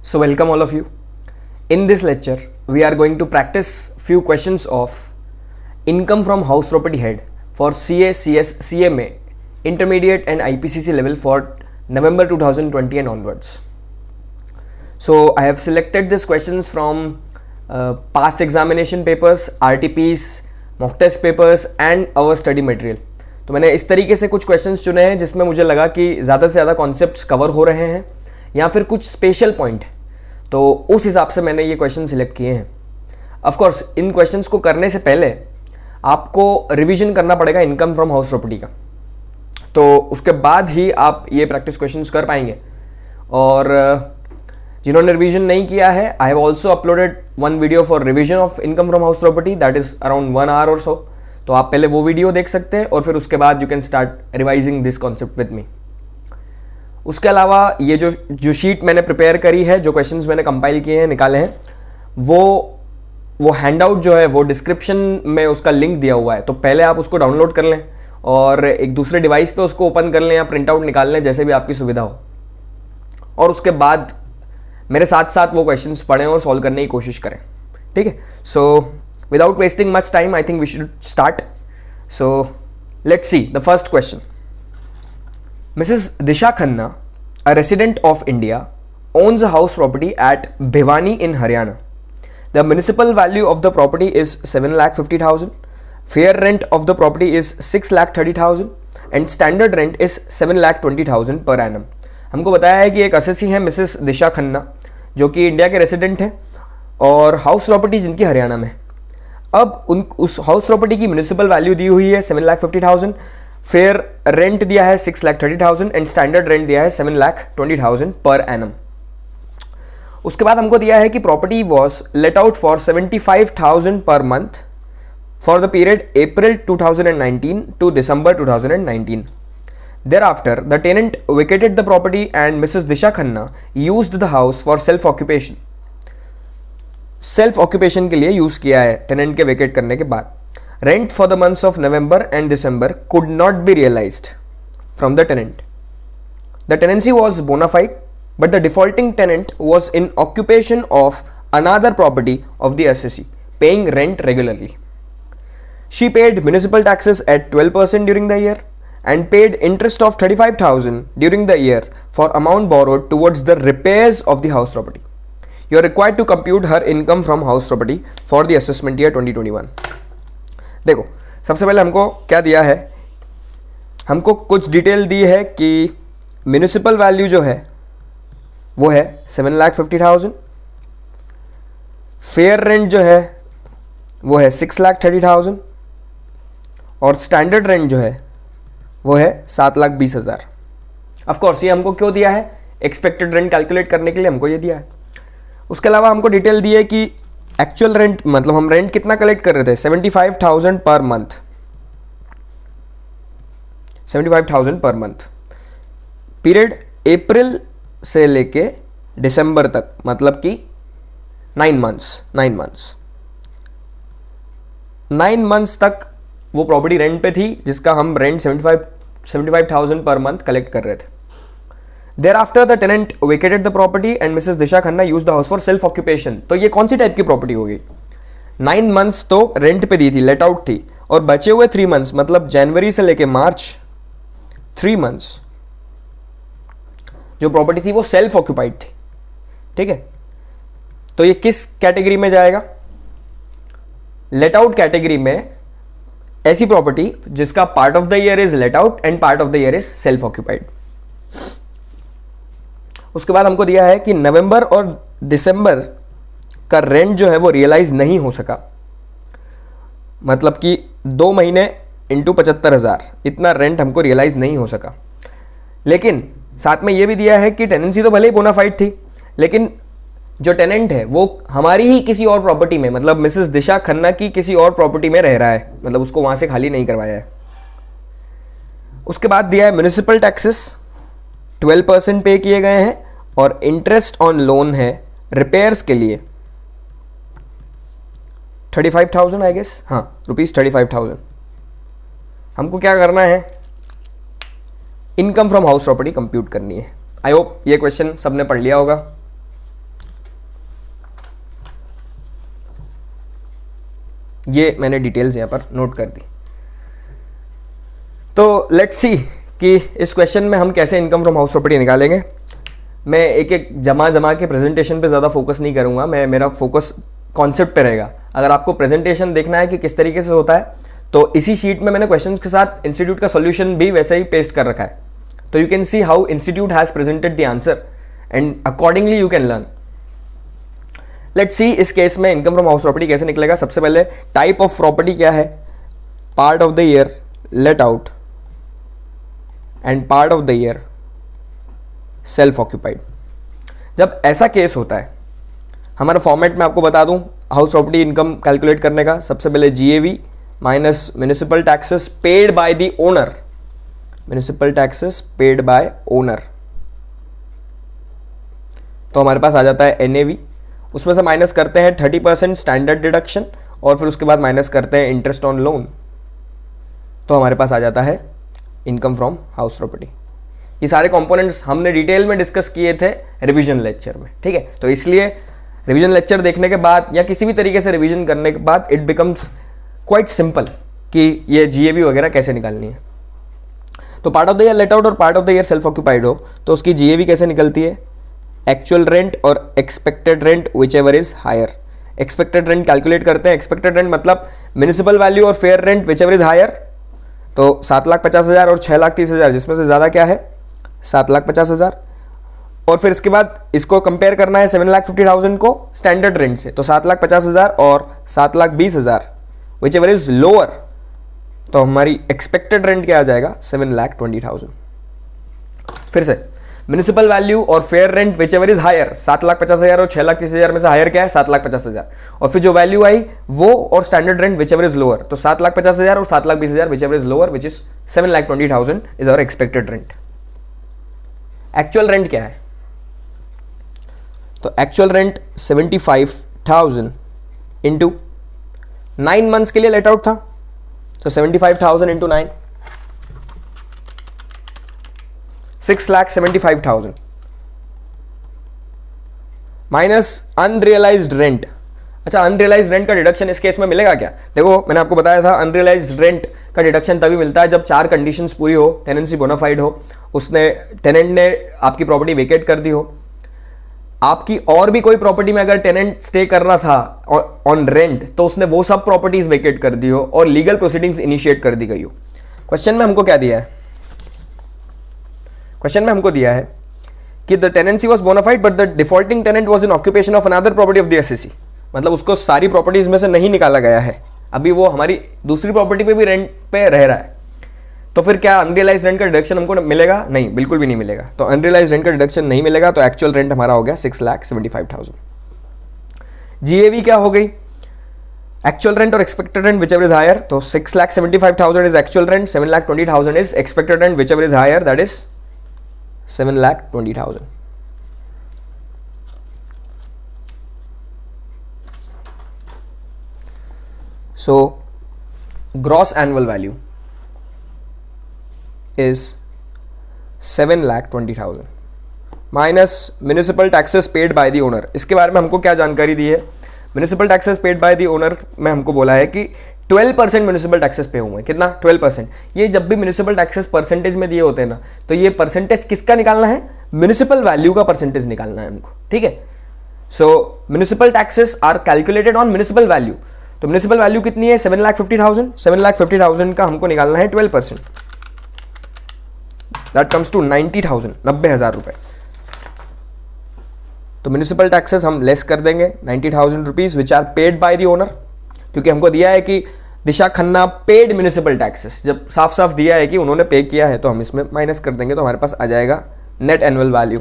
So welcome all of you. In this lecture, we are going to practice few questions of income from house property head for CA, CS, CMA, intermediate and IPCC level for November 2020 and onwards. So I have selected these questions from past examination papers, RTPs, mock test papers and our study material. तो मैंने इस तरीके से कुछ questions चुने हैं जिसमें मुझे लगा कि ज़्यादा से ज़्यादा कॉन्सेप्ट्स कवर हो रहे हैं या फिर कुछ स्पेशल पॉइंट है, तो उस हिसाब से मैंने ये क्वेश्चन सिलेक्ट किए हैं. ऑफ कोर्स इन क्वेश्चंस को करने से पहले आपको रिवीजन करना पड़ेगा इनकम फ्रॉम हाउस प्रॉपर्टी का, तो उसके बाद ही आप ये प्रैक्टिस क्वेश्चंस कर पाएंगे. और जिन्होंने रिवीजन नहीं किया है, I have also uploaded one video for revision of income from house property that is around 1 hour और सो. तो आप पहले वो वीडियो देख सकते हैं और फिर उसके बाद you can start revising this concept with me. उसके अलावा ये जो शीट मैंने प्रिपेयर करी है, जो क्वेश्चंस मैंने कंपाइल किए हैं, निकाले हैं, वो हैंडआउट जो है वो डिस्क्रिप्शन में उसका लिंक दिया हुआ है. तो पहले आप उसको डाउनलोड कर लें और एक दूसरे डिवाइस पे उसको ओपन कर लें या प्रिंट आउट निकाल लें, जैसे भी आपकी सुविधा हो. और उसके बाद मेरे साथ साथ वो क्वेश्चंस पढ़ें और सॉल्व करने की कोशिश करें. ठीक है. सो without wasting much time, I think we should start. So let's see the first question. Mrs. Disha Khanna, a resident of India, owns a house property at Bhiwani in Haryana. The municipal value of the property is 7,50,000. Fair rent of the property is 6,30,000 and standard rent is 7,20,000 per annum. हमको बताया है कि एक assessee है Mrs दिशा खन्ना, जो कि India के resident हैं और हाउस प्रॉपर्टी जिनकी हरियाणा में. अब उस हाउस प्रॉपर्टी की म्यूनिसिपल वैल्यू दी हुई है 7,50,000, फेयर रेंट दिया है 6,30,000 एंड स्टैंडर्ड रेंट दिया है 7,20,000 पर एनम. उसके बाद हमको दिया है कि property was let out for 75,000 per month for the period April 2019 to December 2019. Thereafter, the tenant vacated the property and Mrs. Disha Khanna used the house for self-occupation. Self occupation के लिए use किया है tenant के vacate करने के बाद. Rent for the months of November and December could not be realised from the tenant. The tenancy was bona fide but the defaulting tenant was in occupation of another property of the SSC paying rent regularly. She paid municipal taxes at 12% during the year and paid interest of 35,000 during the year for amount borrowed towards the repairs of the house property. You are required to compute her income from house property for the assessment year 2021. देखो, सबसे पहले हमको क्या दिया है, हमको कुछ detail दी है कि म्यूनिसिपल वैल्यू जो है वो है 7,50,000, फेयर रेंट जो है वो है 6,30,000 और स्टैंडर्ड रेंट जो है वो है 7,20,000. ऑफकोर्स ये हमको क्यों दिया है, एक्सपेक्टेड रेंट कैलकुलेट करने के लिए हमको ये दिया है. उसके अलावा हमको डिटेल दी है कि एक्चुअल रेंट, मतलब हम रेंट कितना कलेक्ट कर रहे थे, 75,000 per month. 75,000 per month. Period अप्रैल से लेके दिसंबर तक, मतलब कि 9 मंथ्स तक वो प्रॉपर्टी रेंट पे थी, जिसका हम रेंट 75,000 पर मंथ कलेक्ट कर रहे थे. Thereafter the tenant vacated the property and Mrs. Disha Khanna used the house for self occupation. तो ये कौन सी टाइप की प्रॉपर्टी होगी? 9 मंथ्स तो रेंट पे दी थी, लेट आउट थी, और बचे हुए 3 मंथ्स मतलब जनवरी से लेके मार्च 3 मंथ्स जो प्रॉपर्टी थी वो सेल्फ ऑक्यूपाइड थी. ठीक है. तो ये किस कैटेगरी में जाएगा? लेट आउट कैटेगरी में ऐसी प्रॉपर्टी जिसका part of the year is late out and part of the year is self occupied. उसके बाद हमको दिया है कि नवंबर और दिसंबर का रेंट जो है वो रियलाइज नहीं हो सका, मतलब कि 2 महीने इंटू 75,000 इतना रेंट हमको रियलाइज नहीं हो सका. लेकिन साथ में ये भी दिया है कि टेनेंसी तो भले ही बोनाफाइड थी, लेकिन जो टेनेंट है वो हमारी ही किसी और प्रॉपर्टी में, मतलब मिसेस दिशा खन्ना की किसी और प्रॉपर्टी में रह रहा है, मतलब उसको वहां से खाली नहीं करवाया है. उसके बाद दिया है म्युनिसिपल टैक्सेस 12% पे किए गए हैं और इंटरेस्ट ऑन लोन है रिपेयर्स के लिए 35,000 आई गेस, हाँ ₹35,000. हमको क्या करना है, income from house property compute करनी है. आई होप ये क्वेश्चन सबने पढ़ लिया होगा. ये मैंने डिटेल्स यहाँ पर नोट कर दी। तो लेट्स सी कि इस क्वेश्चन में हम कैसे इनकम फ्रॉम हाउस प्रॉपर्टी निकालेंगे। मैं एक एक जमा के प्रेजेंटेशन पे ज़्यादा फोकस नहीं करूँगा, मेरा फोकस कॉन्सेप्ट पे रहेगा। अगर आपको प्रेजेंटेशन देखना है कि किस तरीके से होता है तो इसी शीट में मैंने क्वेश्चंस के साथ इंस्टीट्यूट का सॉल्यूशन भी वैसे ही पेस्ट कर रखा है। तो you can see how institute has presented the answer and accordingly you can learn. Let's see इस केस में इनकम फ्रॉम हाउस प्रॉपर्टी कैसे निकलेगा। सबसे पहले टाइप ऑफ प्रॉपर्टी क्या है, part of the year let out and part of the year self occupied. जब ऐसा केस होता है, हमारा फॉर्मेट में आपको बता दूं हाउस प्रॉपर्टी इनकम कैलकुलेट करने का। सबसे पहले GAV minus municipal taxes paid by the owner, municipal taxes paid bye owner, तो हमारे पास आ जाता है एनएवी। उसमें से माइनस करते हैं 30% स्टैंडर्ड डिडक्शन और फिर उसके बाद माइनस करते हैं इंटरेस्ट ऑन लोन, तो हमारे पास आ जाता है इनकम फ्रॉम हाउस प्रॉपर्टी। ये सारे कंपोनेंट्स हमने डिटेल में डिस्कस किए थे रिवीजन लेक्चर में, ठीक है। तो इसलिए रिवीजन लेक्चर देखने के बाद या किसी भी तरीके से रिवीजन करने के बाद इट बिकम्स क्वाइट सिंपल कि ये जीएबी वगैरह कैसे निकालनी है। तो part of the year let out और part of the year self occupied हो तो उसकी जीएबी कैसे निकलती है, एक्चुअल रेंट और expected rent whichever is higher. Expected rent calculate करते हैं। एक्सपेक्टेड रेंट मतलब म्युनिसिपल वैल्यू और fair rent whichever is higher, तो 7,50,000 और 6,30,000, जिसमें से ज़्यादा क्या है 7,50,000। और फिर इसके बाद इसको कंपेयर करना है 7,50,000 को स्टैंडर्ड रेंट से, तो 7,50,000 और 7,20,000 विच एवर इज लोअर, तो हमारी एक्सपेक्टेड रेंट क्या आ जाएगा 7,20,000। फिर से म्युनिसिपल वैल्यू और fair rent whichever is higher, 7,50,000 और 6,30,000 में से हायर क्या है 7,50,000, और फिर जो वैल्यू आई वो और standard rent whichever is lower, तो 7,50,000 और 7,20,000 whichever is lower which is 7,20,000 is our expected rent. Actual rent क्या है, तो एक्चुअल रेंट 75,000 इंटू 9 मंथ्स के लिए लेट आउट था, तो 75,000 इंटू 9 6,75,000 माइनस अनरियलाइज्ड रेंट। अच्छा, अनरियलाइज्ड रेंट का डिडक्शन इस केस में मिलेगा क्या? देखो मैंने आपको बताया था अनरियलाइज्ड रेंट का डिडक्शन तभी मिलता है जब 4 कंडीशंस पूरी हो, टेनेंसी बोनाफाइड हो, उसने टेनेंट ने आपकी प्रॉपर्टी वेकेट कर दी हो, आपकी और भी कोई प्रॉपर्टी में अगर टेनेंट स्टे कर रहा था ऑन रेंट तो उसने वो सब प्रॉपर्टीज वेकेट कर दी हो और लीगल प्रोसीडिंग्स इनिशिएट कर दी गई हो। क्वेश्चन में हमको क्या दिया है, क्वेश्चन में हमको दिया है कि the tenancy was bona fide but the defaulting tenant was in occupation of another property of the SSC. मतलब उसको सारी प्रॉपर्टीज में से नहीं निकाला गया है, अभी वो हमारी दूसरी प्रॉपर्टी पे भी रेंट पे रह रहा है, तो फिर क्या अनरियलाइज रेंट का डिडक्शन हमको मिलेगा? नहीं, बिल्कुल भी नहीं मिलेगा। तो अनरियलाइज रेंट का डिडक्शन नहीं मिलेगा, तो एक्चुअल रेंट हमारा हो गया 6,75,000। जीएवी क्या हो गई, एक्चुअल रेंट और expected rent whichever is higher, तो 6,75,000 is actual rent, 7,20,000 is expected rent whichever is higher, that is 7,20,000। So gross annual value is 7,20,000 minus municipal taxes paid by the owner. इसके बारे में हमको क्या जानकारी दी है, municipal taxes paid by the owner में हमको बोला है कि 12% म्युनिसिपल टैक्सेस पे हुए हैं। कितना? 12%। ये जब भी म्युनिसिपल टैक्सेस परसेंटेज में दिए होते हैं ना, तो ये परसेंटेज किसका निकालना है, म्युनिसिपल वैल्यू का परसेंटेज निकालना है हमको, ठीक है। So municipal taxes are calculated on municipal value, तो म्युनिसिपल वैल्यू कितनी है 7,50,000, 7,50,000 का हमको निकालना है 12%, दैट कम्स टू 90,000, 90,000 रुपए। तो म्युनिसिपल टैक्सेस हम लेस कर देंगे 90,000 rupees which are paid by the owner, क्योंकि हमको दिया है कि Disha Khanna paid municipal taxes, जब साफ साफ दिया है कि उन्होंने पे किया है तो हम इसमें माइनस कर देंगे, तो हमारे पास आ जाएगा नेट एनुअल वैल्यू,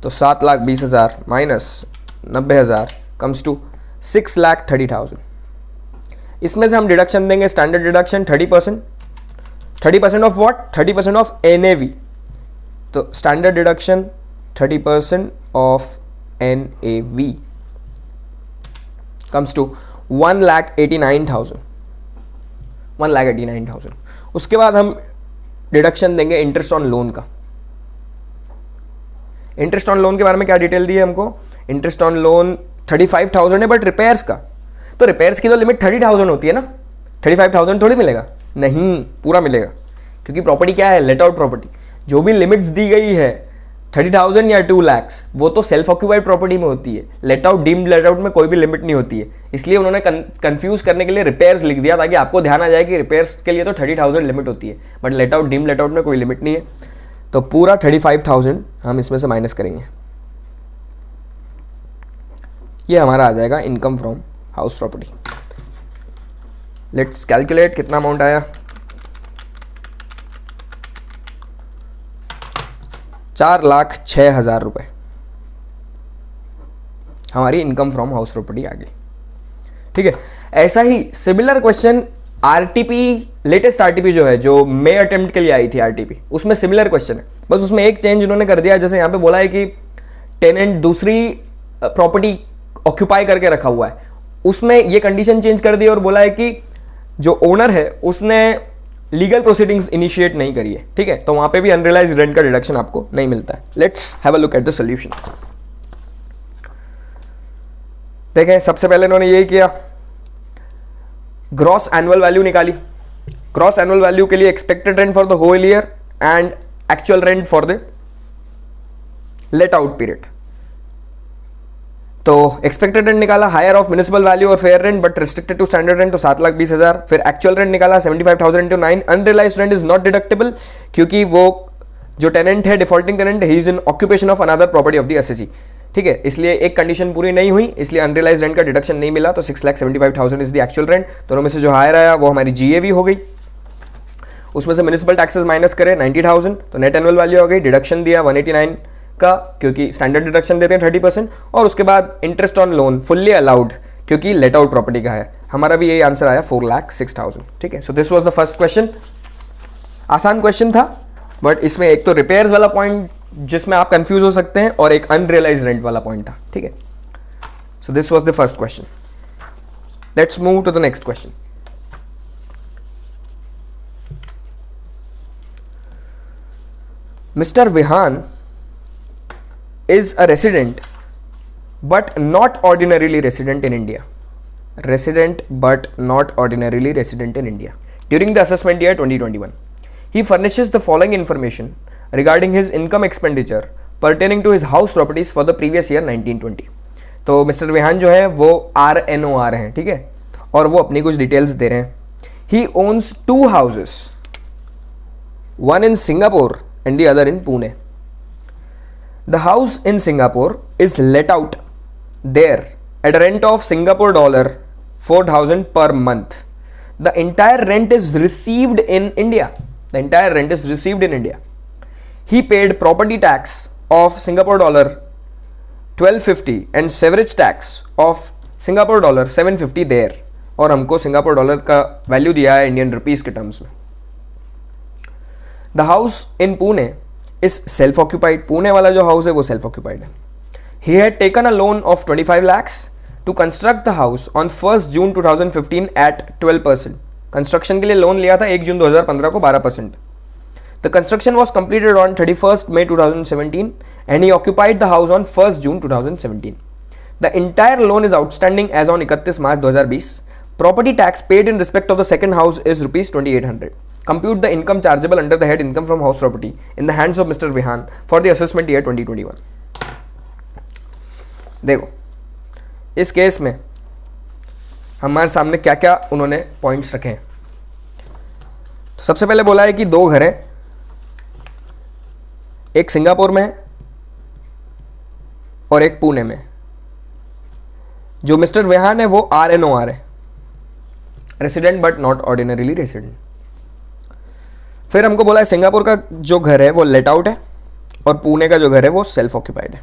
तो 7,20,000 माइनस 90,000 कम्स टू 6,30,000। इसमें से हम डिडक्शन देंगे standard deduction 30%, 30% of what, 30% of NAV, तो standard deduction 30% of NAV comes to 1,89,000, 1,89,000। उसके बाद हम डिडक्शन देंगे इंटरेस्ट ऑन लोन का। इंटरेस्ट ऑन लोन के बारे में क्या डिटेल दी है हमको, इंटरेस्ट ऑन लोन 35,000 है बट रिपेयर्स का, तो रिपेयर्स की तो लिमिट 30,000 होती है ना, 35,000 थोड़ी मिलेगा, नहीं पूरा मिलेगा, क्योंकि प्रॉपर्टी क्या है, लेट आउट प्रॉपर्टी। जो भी लिमिट्स दी गई है 30,000 या 2 लाख, वो तो सेल्फ ऑक्यूपाइड प्रॉपर्टी में होती है। Let out, deemed let out में कोई भी लिमिट नहीं होती है, इसलिए उन्होंने कंफ्यूज करने के लिए रिपेयर्स लिख दिया, ताकि आपको ध्यान आ जाए कि रिपेयर्स के लिए तो 30,000 लिमिट होती है, but let out, deemed let out में कोई लिमिट नहीं है। तो पूरा 35,000 हम इसमें से माइनस करेंगे, ये हमारा आ जाएगा income from house property. Let's calculate कितना अमाउंट आया, 4,06,000 रुपए हमारी इनकम फ्रॉम हाउस प्रॉपर्टी आ गई। ठीक है, ऐसा ही similar question RTP, latest RTP जो है, जो मई अटेम्प्ट के लिए आई थी आरटीपी, उसमें सिमिलर क्वेश्चन है, बस उसमें एक चेंज उन्होंने कर दिया। जैसे यहां पे बोला है कि टेनेंट दूसरी प्रॉपर्टी ऑक्यूपाई करके रखा हुआ है, उसमें ये कंडीशन चेंज कर दी और बोला है कि जो ओनर है उसने लीगल प्रोसीडिंग्स इनिशिएट नहीं करी है। ठीक है, तो वहां पे भी अनरियलाइज्ड रेंट का डिडक्शन आपको नहीं मिलता है। Let's have a look at the solution. देखें, सबसे पहले इन्होंने यही किया, ग्रॉस एनुअल वैल्यू निकाली। ग्रॉस एनुअल वैल्यू के लिए expected rent for the whole year and actual rent for the let out period. तो एक्सपेक्टेड रेंट निकाला, हायर ऑफ म्युनिसिपल वैल्यू और fair rent but restricted to standard rent, तो 7,20,000। फिर actual rent निकाला 75,000 into 9। Unrealised rent is not deductible, क्योंकि वो जो tenant है, defaulting tenant, he is in occupation of another property of the SSG. ठीक है, इसलिए एक कंडीशन पूरी नहीं हुई, इसलिए अनरियलाइज्ड रेंट का डिडक्शन नहीं मिला, तो 6,75,000 इज द एक्चुअल रेंट। दोनों में से जो हायर आया वो हमारी जीएवी हो गई। उसमें से म्युनिसिपल टैक्सेस माइनस करें 90,000, तो नेट एनुअल वैल्यू हो गई। डिडक्शन दिया 189 का, क्योंकि स्टैंडर्ड डिडक्शन देते हैं 30%, और उसके बाद interest on loan fully allowed, क्योंकि लेट आउट प्रॉपर्टी का है। हमारा भी यही आंसर आया 4,06,000। ठीक है, so this was the first question. आसान क्वेश्चन था, बट इसमें एक तो रिपेयर्स वाला पॉइंट जिसमें आप कंफ्यूज हो सकते हैं, और एक अनरियलाइज्ड रेंट वाला पॉइंट था। ठीक है, so this was the first question. Let's move to the next question. Mister Vihaan is a resident but not ordinarily resident in India. Resident but not ordinarily resident in India. During the assessment year 2021, he furnishes the following information regarding his income expenditure pertaining to his house properties for the previous year 1920. तो mister Vihaan जो है वो RNOR हैं, ठीक है, और वो अपनी कुछ डिटेल्स दे रहे हैं। He owns 2 houses, one in Singapore and the other in Pune. The house in Singapore is let out there at a rent of Singapore dollar 4,000 per month. The entire rent is received in India. The entire rent is received in India. He paid property tax of Singapore dollar 1250 and sewerage tax of Singapore dollar 750 there. और हमको Singapore dollar का value दिया है Indian rupees के terms में। The house in Pune is self occupied. Pune वाला जो house है वो सेल्फ ऑक्यूपाइड है। He had taken a loan of 25 lakhs to construct the house on 1 June 2015 at 12%। Construction के लिए लोन लिया था 1 जून 2015 को 12%। The construction was completed on 31 May 2017 and he occupied the house on 1 June 2017। The entire loan is outstanding as on 31 March 2020। Property tax paid in respect of the second house is rupees 2,800. Compute the income chargeable under the head income from house property in the hands of Mr. Vihan for the assessment year 2021. देखो इस case में हमारे सामने क्या क्या उन्होंने points रखे हैं। तो सबसे पहले बोला है कि 2 घर हैं, एक सिंगापुर में और एक पुणे में। जो मिस्टर विहान है वो RNOR है, resident but not ordinarily resident. फिर हमको बोला है सिंगापुर का जो घर है वो लेट आउट है और पुणे का जो घर है वो सेल्फ ऑक्यूपाइड है।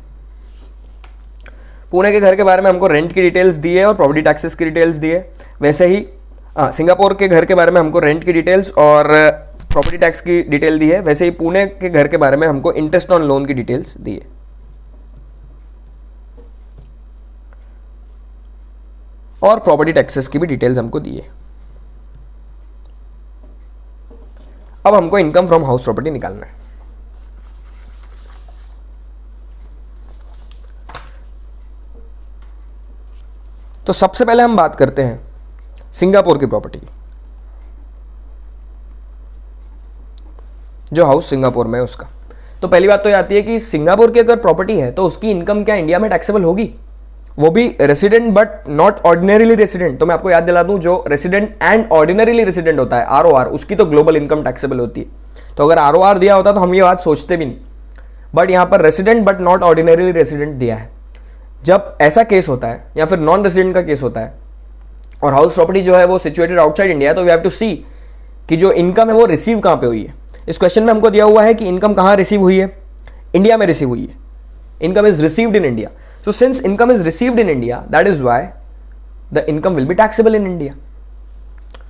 पुणे के घर के बारे में हमको रेंट की डिटेल्स दी है और प्रॉपर्टी टैक्सेस की डिटेल्स दी है। वैसे ही सिंगापुर के घर के बारे में हमको रेंट की डिटेल्स और प्रॉपर्टी टैक्स की डिटेल दी है। वैसे ही पुणे के घर के बारे में हमको इंटरेस्ट ऑन लोन की डिटेल्स दी है। और प्रॉपर्टी टैक्सेस की भी डिटेल्स हमको दी है। अब हमको इनकम फ्रॉम हाउस प्रॉपर्टी निकालना है। तो सबसे पहले हम बात करते हैं सिंगापुर की प्रॉपर्टी की, जो हाउस सिंगापुर में है उसका। तो पहली बात तो ये आती है कि सिंगापुर की अगर प्रॉपर्टी है तो उसकी इनकम क्या इंडिया में टैक्सेबल होगी, वो भी resident but not ordinarily resident. तो मैं आपको याद दिला दूं, जो रेसिडेंट एंड ऑर्डिनरीली रेसिडेंट होता है ROR, उसकी तो ग्लोबल इनकम टैक्सेबल होती है। तो अगर ROR दिया होता तो हम ये बात सोचते भी नहीं, बट यहां पर resident but not ordinarily resident दिया है। जब ऐसा केस होता है या फिर नॉन रेसिडेंट का केस होता है और हाउस प्रॉपर्टी जो है वो सिचुएटेड आउटसाइड इंडिया, तो वी हैव टू सी कि जो इनकम है वो रिसीव कहां पे हुई है। इस क्वेश्चन में हमको दिया हुआ है कि इनकम कहां रिसीव हुई है, इंडिया में रिसीव हुई है। Income is received in India. So since income is received in India, that is why the income will be taxable in India.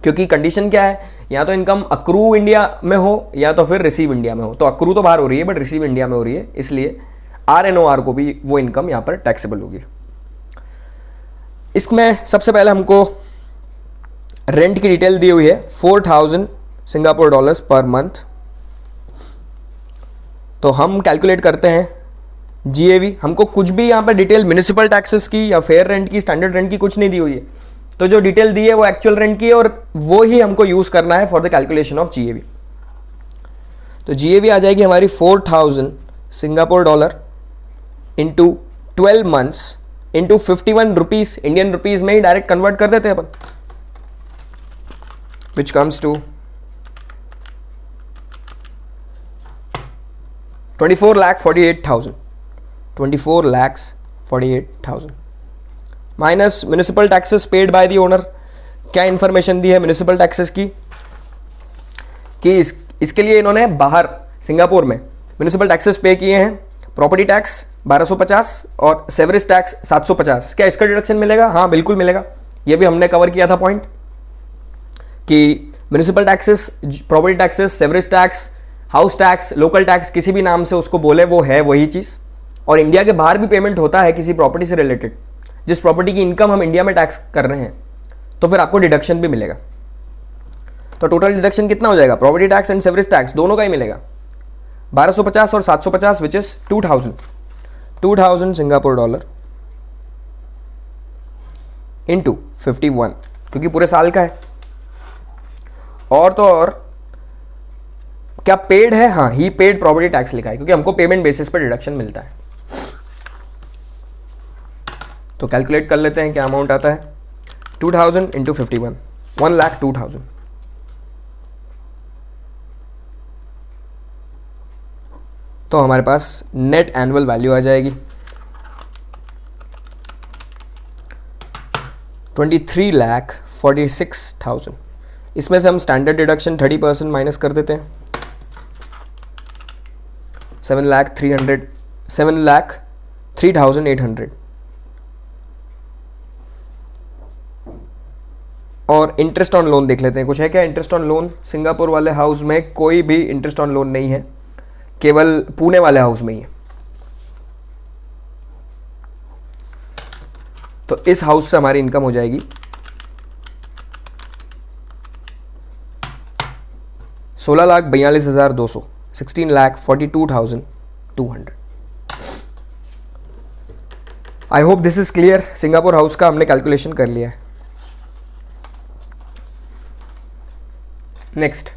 क्योंकि कंडीशन क्या है, या तो इनकम अक्रू इंडिया में हो या तो फिर रिसीव इंडिया में हो। तो अक्रू तो बाहर हो रही है बट रिसीव इंडिया में हो रही है, इसलिए RNOR को भी वो इनकम यहां पर टैक्सेबल होगी। इसमें सबसे पहले हमको रेंट की डिटेल दी हुई है, 4000 सिंगापुर डॉलर्स पर मंथ। तो हम कैलकुलेट करते हैं GAV। हमको कुछ भी यहाँ पर डिटेल म्यूनिसिपल टैक्सेस की या फेयर रेंट की, स्टैंडर्ड रेंट की कुछ नहीं दी हुई है। तो जो डिटेल दी है वो एक्चुअल रेंट की है और वो ही हमको यूज करना है for the calculation of GAV। तो GAV आ जाएगी हमारी 4000 Singapore dollar into 12 months into 51 rupees, Indian rupees में ही डायरेक्ट कन्वर्ट कर देते हैं अपन, which comes to 24,48,000 24,48,000 minus municipal taxes paid by the owner. क्या इंफॉर्मेशन दी है म्यूनिसिपल टैक्सेस की कि इसके लिए इन्होंने बाहर सिंगापुर में म्यूनिसिपल टैक्सेस पे किए हैं, प्रॉपर्टी टैक्स 1250 और सेवरेज टैक्स 750। क्या इसका डिडक्शन मिलेगा? हाँ बिल्कुल मिलेगा। ये भी हमने कवर किया था पॉइंट कि municipal taxes, property taxes, sewerage tax, house tax, local tax, किसी भी नाम से उसको बोले वो है वही चीज़। और इंडिया के बाहर भी पेमेंट होता है किसी प्रॉपर्टी से रिलेटेड, जिस प्रॉपर्टी की इनकम हम इंडिया में टैक्स कर रहे हैं, तो फिर आपको डिडक्शन भी मिलेगा। तो टोटल डिडक्शन कितना हो जाएगा? Property tax and sewerage tax दोनों का ही मिलेगा, 1250 और 750, which is 2000 Singapore dollar into 51, क्योंकि पूरे साल का है। और तो और क्या पेड है? हाँ, ही पेड प्रॉपर्टी टैक्स लिखा है क्योंकि हमको पेमेंट बेसिस पर डिडक्शन मिलता है। तो कैलकुलेट कर लेते हैं क्या अमाउंट आता है। 2000 इंटू 51, 1,02,000। तो हमारे पास नेट एनुअल वैल्यू आ जाएगी 23,46,000। इसमें से हम स्टैंडर्ड डिडक्शन 30% माइनस कर देते हैं, 7,03,800। और इंटरेस्ट ऑन लोन देख लेते हैं, कुछ है क्या इंटरेस्ट ऑन लोन? सिंगापुर वाले हाउस में कोई भी इंटरेस्ट ऑन लोन नहीं है, केवल पुणे वाले हाउस में ही है। तो इस हाउस से हमारी इनकम हो जाएगी 16,42,200, 16,42,200। I hope this is clear. Singapore house का हमने कैलकुलेशन कर लिया है। Next,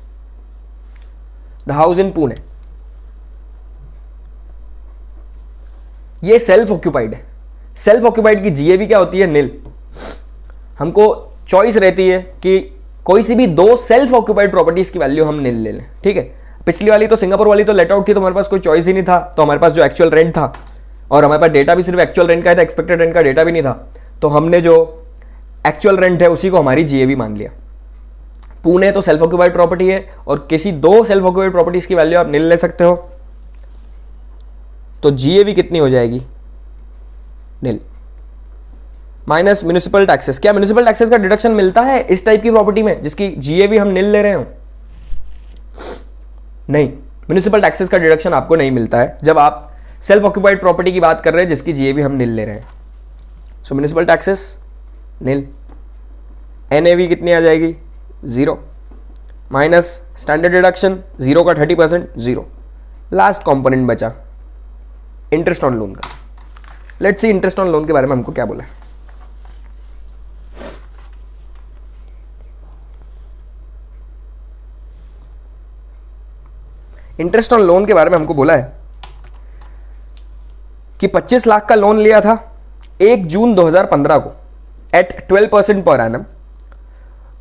the house in Pune. ये सेल्फ ऑक्यूपाइड है। सेल्फ ऑक्यूपाइड की GAV क्या होती है? नील। हमको चॉइस रहती है कि कोई सी भी दो सेल्फ ऑक्यूपाइड प्रॉपर्टीज की वैल्यू हम नील ले लें, ठीक है। पिछली वाली तो सिंगापुर वाली तो लेट आउट थी, तो हमारे पास कोई चॉइस ही नहीं था। तो हमारे पास जो एक्चुअल रेंट था और हमारे पास डेटा भी सिर्फ एक्चुअल रेंट का ही था, एक्सपेक्टेड रेंट का डेटा भी नहीं था, तो हमने जो एक्चुअल रेंट है उसी को हमारी GAV मान लिया। पुणे तो सेल्फ ऑक्यूपाइड प्रॉपर्टी है और किसी दो सेल्फ ऑक्यूपाइड प्रॉपर्टीज की वैल्यू आप नील ले सकते हो। तो GAV कितनी हो जाएगी? नील माइनस म्यूनिसिपल टैक्सेस। क्या म्यूनिसिपल टैक्सेस का डिडक्शन मिलता है इस टाइप की प्रॉपर्टी में जिसकी GAV हम नील ले रहे हो? नहीं, म्यूनिसिपल टैक्सेस का डिडक्शन आपको नहीं मिलता है जब आप सेल्फ ऑक्यूपाइड प्रॉपर्टी की बात कर रहे हैं जिसकी GAV हम नील ले रहे हैं। सो म्यूनिसिपल टैक्सेस नील। NAV कितनी आ जाएगी? 0 माइनस स्टैंडर्ड डिडक्शन 0 का 30%, 0। लास्ट कंपोनेंट बचा इंटरेस्ट ऑन लोन का। Let's see interest on loan के बारे में हमको क्या बोला है। इंटरेस्ट ऑन लोन के बारे में हमको बोला है कि 25 लाख का लोन लिया था 1 जून 2015 को एट 12% पर एनम,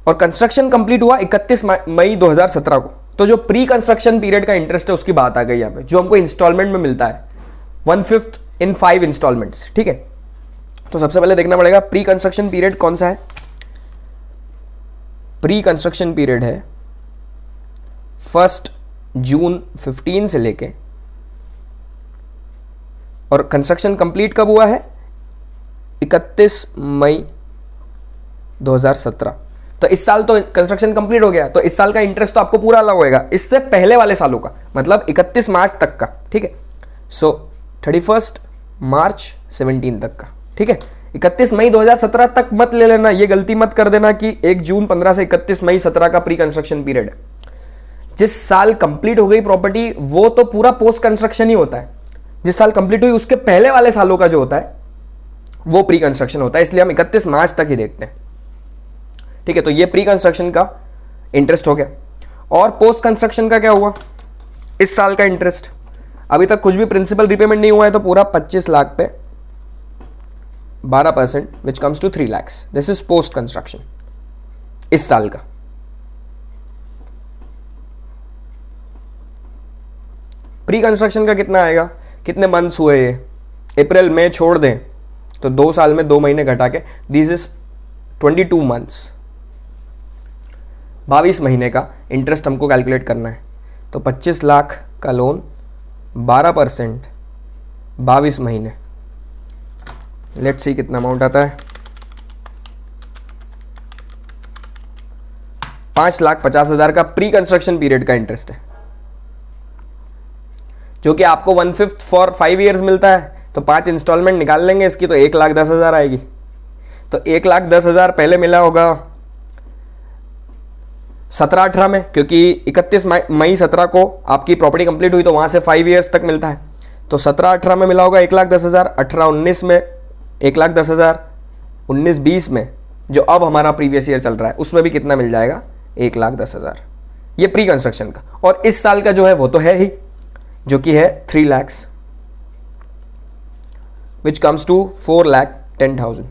और कंस्ट्रक्शन कंप्लीट हुआ 31 मई 2017 को। तो जो प्री कंस्ट्रक्शन पीरियड का इंटरेस्ट है उसकी बात आ गई यहाँ पे, जो हमको इंस्टॉलमेंट में मिलता है 1/5 इन 5 इंस्टॉलमेंट्स। ठीक है, तो सबसे पहले देखना पड़ेगा प्री कंस्ट्रक्शन पीरियड कौन सा है। प्री कंस्ट्रक्शन पीरियड है 1 जून 15 से लेके, और कंस्ट्रक्शन कंप्लीट कब हुआ है 31 मई 2017। तो इस साल तो कंस्ट्रक्शन कंप्लीट हो गया, तो इस साल का इंटरेस्ट तो आपको पूरा अलग होएगा इससे पहले वाले सालों का, मतलब 31 मार्च तक का। ठीक है, सो 31 मार्च 17 तक का। ठीक है, 31 मई 2017 तक मत ले लेना, ये गलती मत कर देना कि 1 जून 15 से 31 मई 17 का प्री कंस्ट्रक्शन पीरियड है। जिस साल कंप्लीट हो गई प्रॉपर्टी वो तो पूरा पोस्ट कंस्ट्रक्शन ही होता है, जिस साल कंप्लीट हुई उसके पहले वाले सालों का जो होता है वो प्री कंस्ट्रक्शन होता है, इसलिए हम 31 मार्च तक ही देखते हैं। ठीक है, तो ये प्री कंस्ट्रक्शन का इंटरेस्ट हो गया। और पोस्ट कंस्ट्रक्शन का क्या हुआ, इस साल का इंटरेस्ट। अभी तक कुछ भी प्रिंसिपल रिपेमेंट नहीं हुआ है, तो पूरा 25 लाख पे 12% which comes to 3 lakhs। This is post construction इस साल का। प्री कंस्ट्रक्शन का कितना आएगा, कितने मंथ्स हुए ये, अप्रैल मई छोड़ दें तो 2 साल में 2 महीने घटा के दिस इज 22 मंथ्स, 22 महीने का इंटरेस्ट हमको कैलकुलेट करना है। तो 25 लाख का लोन 12% 22 महीने, लेट्स सी कितना अमाउंट आता है। 5,50,000 का प्री कंस्ट्रक्शन पीरियड का इंटरेस्ट है, जो कि आपको 1/5 फॉर 5 ईयर्स मिलता है। तो 5 इंस्टॉलमेंट निकाल लेंगे इसकी, तो 1,10,000 आएगी। तो 1,10,000 पहले मिला होगा 17-18 में, क्योंकि 31 मई 17 को आपकी प्रॉपर्टी कंप्लीट हुई, तो वहां से 5 ईयर्स तक मिलता है। तो 17-18 में मिला होगा 1,10,000, 18-19 में 1,10,000, 19-20 में जो अब हमारा प्रीवियस ईयर चल रहा है उसमें भी कितना मिल जाएगा 1,10,000। ये प्री कंस्ट्रक्शन का। और इस साल का जो है वो तो है ही, जो कि है 3 lakhs विच कम्स टू 4,10,000।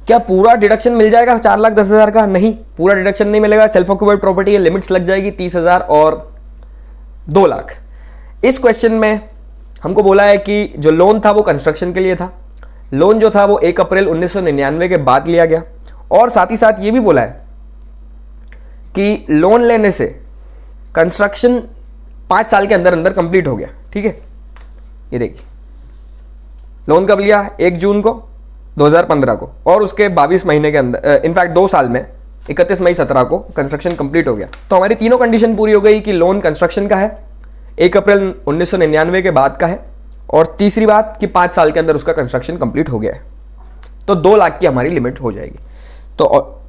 क्या पूरा डिडक्शन मिल जाएगा 4,10,000 का? नहीं, पूरा डिडक्शन नहीं मिलेगा। सेल्फ ऑक्यूपाइड प्रॉपर्टी है, लिमिट्स लग जाएगी 30,000 और 2 लाख। इस क्वेश्चन में हमको बोला है कि जो लोन था वो कंस्ट्रक्शन के लिए था। लोन जो था वो 1 अप्रैल 1999 के बाद लिया गया, और साथ ही साथ ये भी बोला है कि लोन लेने से कंस्ट्रक्शन 5 साल के अंदर अंदर कंप्लीट हो गया। ठीक है, ये देखिए लोन कब लिया, 1 जून को 2015 को, और उसके 22 महीने के अंदर, इनफैक्ट 2 साल में 31 मई 17 को कंस्ट्रक्शन कंप्लीट हो गया। तो हमारी तीनों कंडीशन पूरी हो गई कि लोन कंस्ट्रक्शन का है, 1 अप्रैल 1999 के बाद का है, और तीसरी बात कि 5 साल के अंदर उसका कंस्ट्रक्शन कंप्लीट हो गया है। तो 2 लाख की हमारी लिमिट हो जाएगी। तो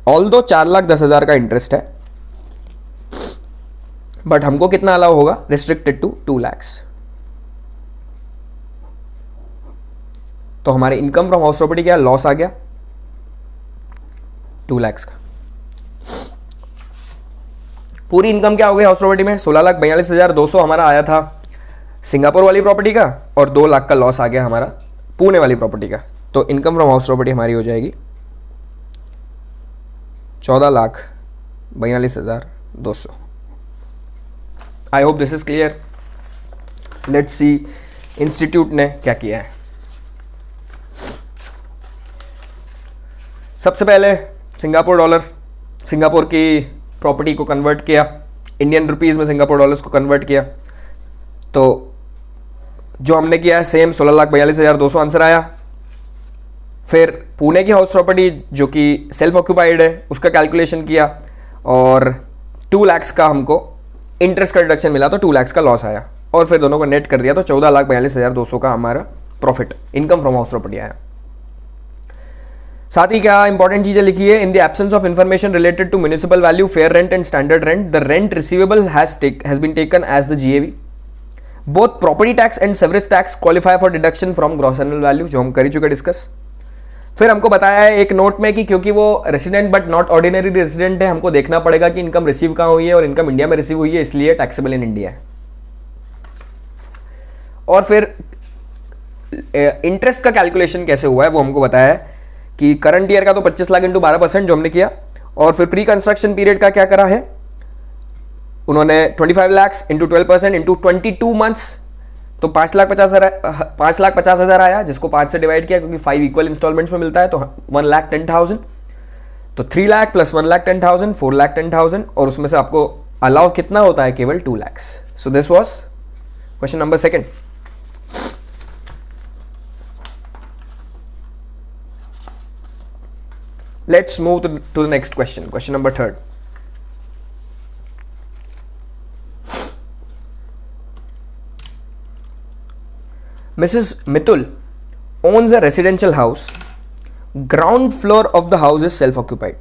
ऑल्दो 4,10,000 का इंटरेस्ट है, बट हमको कितना अलाउ होगा, रिस्ट्रिक्टेड टू 2 lakhs। तो हमारे इनकम फ्रॉम हाउस प्रॉपर्टी क्या लॉस आ गया 2 lakhs का। पूरी इनकम क्या हो गई हाउस प्रॉपर्टी में, 16,42,200 हमारा आया था सिंगापुर वाली प्रॉपर्टी का, और 2 लाख का लॉस आ गया हमारा पुणे वाली प्रॉपर्टी का। तो इनकम फ्रॉम हाउस प्रॉपर्टी हमारी हो जाएगी 14,42,200। I hope this is clear. Let's see institute ने क्या किया है। सबसे पहले सिंगापुर डॉलर, सिंगापुर की प्रॉपर्टी को कन्वर्ट किया, इंडियन रुपीज़ में सिंगापुर डॉलर्स को कन्वर्ट किया। तो जो हमने किया है सेम 16,42,200 आंसर आया। फिर पुणे की हाउस प्रॉपर्टी जो कि सेल्फ ऑक्यूपाइड है उसका कैलकुलेशन किया, और 2 lakhs का हमको इंटरेस्ट का डिडक्शन मिला, तो 2 lakhs का लॉस आया, और फिर दोनों को नेट कर दिया तो 14,42,200 का हमारा profit income from house property आया। साथ ही क्या इंपॉर्टेंट चीजें लिखी है, in the absence of information related to municipal value, fair rent and standard rent, the rent receivable has been taken as the GAV। Both property tax and sewerage tax qualify for deduction from gross annual value, जो हम कर ही चुके discuss. फिर हमको बताया है एक note में कि क्योंकि वो resident but not ordinary resident है, हमको देखना पड़ेगा कि इनकम रिसीव कहाँ हुई है, और इनकम इंडिया में रिसीव हुई है, इसलिए टैक्सेबल इन इंडिया है। और फिर इंटरेस्ट का कैलकुलेशन कैसे हुआ है वो हमको बताया है कि करंट ईयर का तो 25 लाख इंटू 12% जो हमने किया, और फिर प्री कंस्ट्रक्शन पीरियड का क्या करा है उन्होंने 25 लाख इंटू 12% इंटू 22 मंथ्स, तो 5,50,000 आया, जिसको 5 से डिवाइड किया क्योंकि 5 इक्वल इंस्टॉलमेंट्स में मिलता है, तो 1,10,000, तो 3 लाख प्लस 1,10,000 4,10,000, और उसमें से आपको अलाउ कितना होता है, केवल 2 lakh. So this was question number 2। Let's move to the next question, question number 3। Mrs. Mitul owns a residential house. Ground floor of the house is self-occupied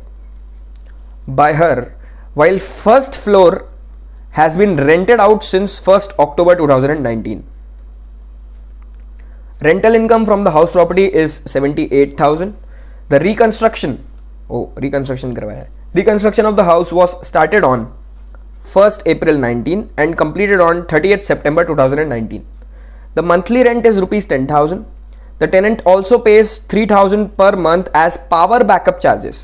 by her, while first floor has been rented out since 1st October 2019. Rental income from the house property is 78,000. The reconstruction करवाया है. Reconstruction of the house was started on 1st April 19 and completed on 30th September 2019. The monthly rent is rupees 10,000. The tenant also pays 3,000 per month as power backup charges.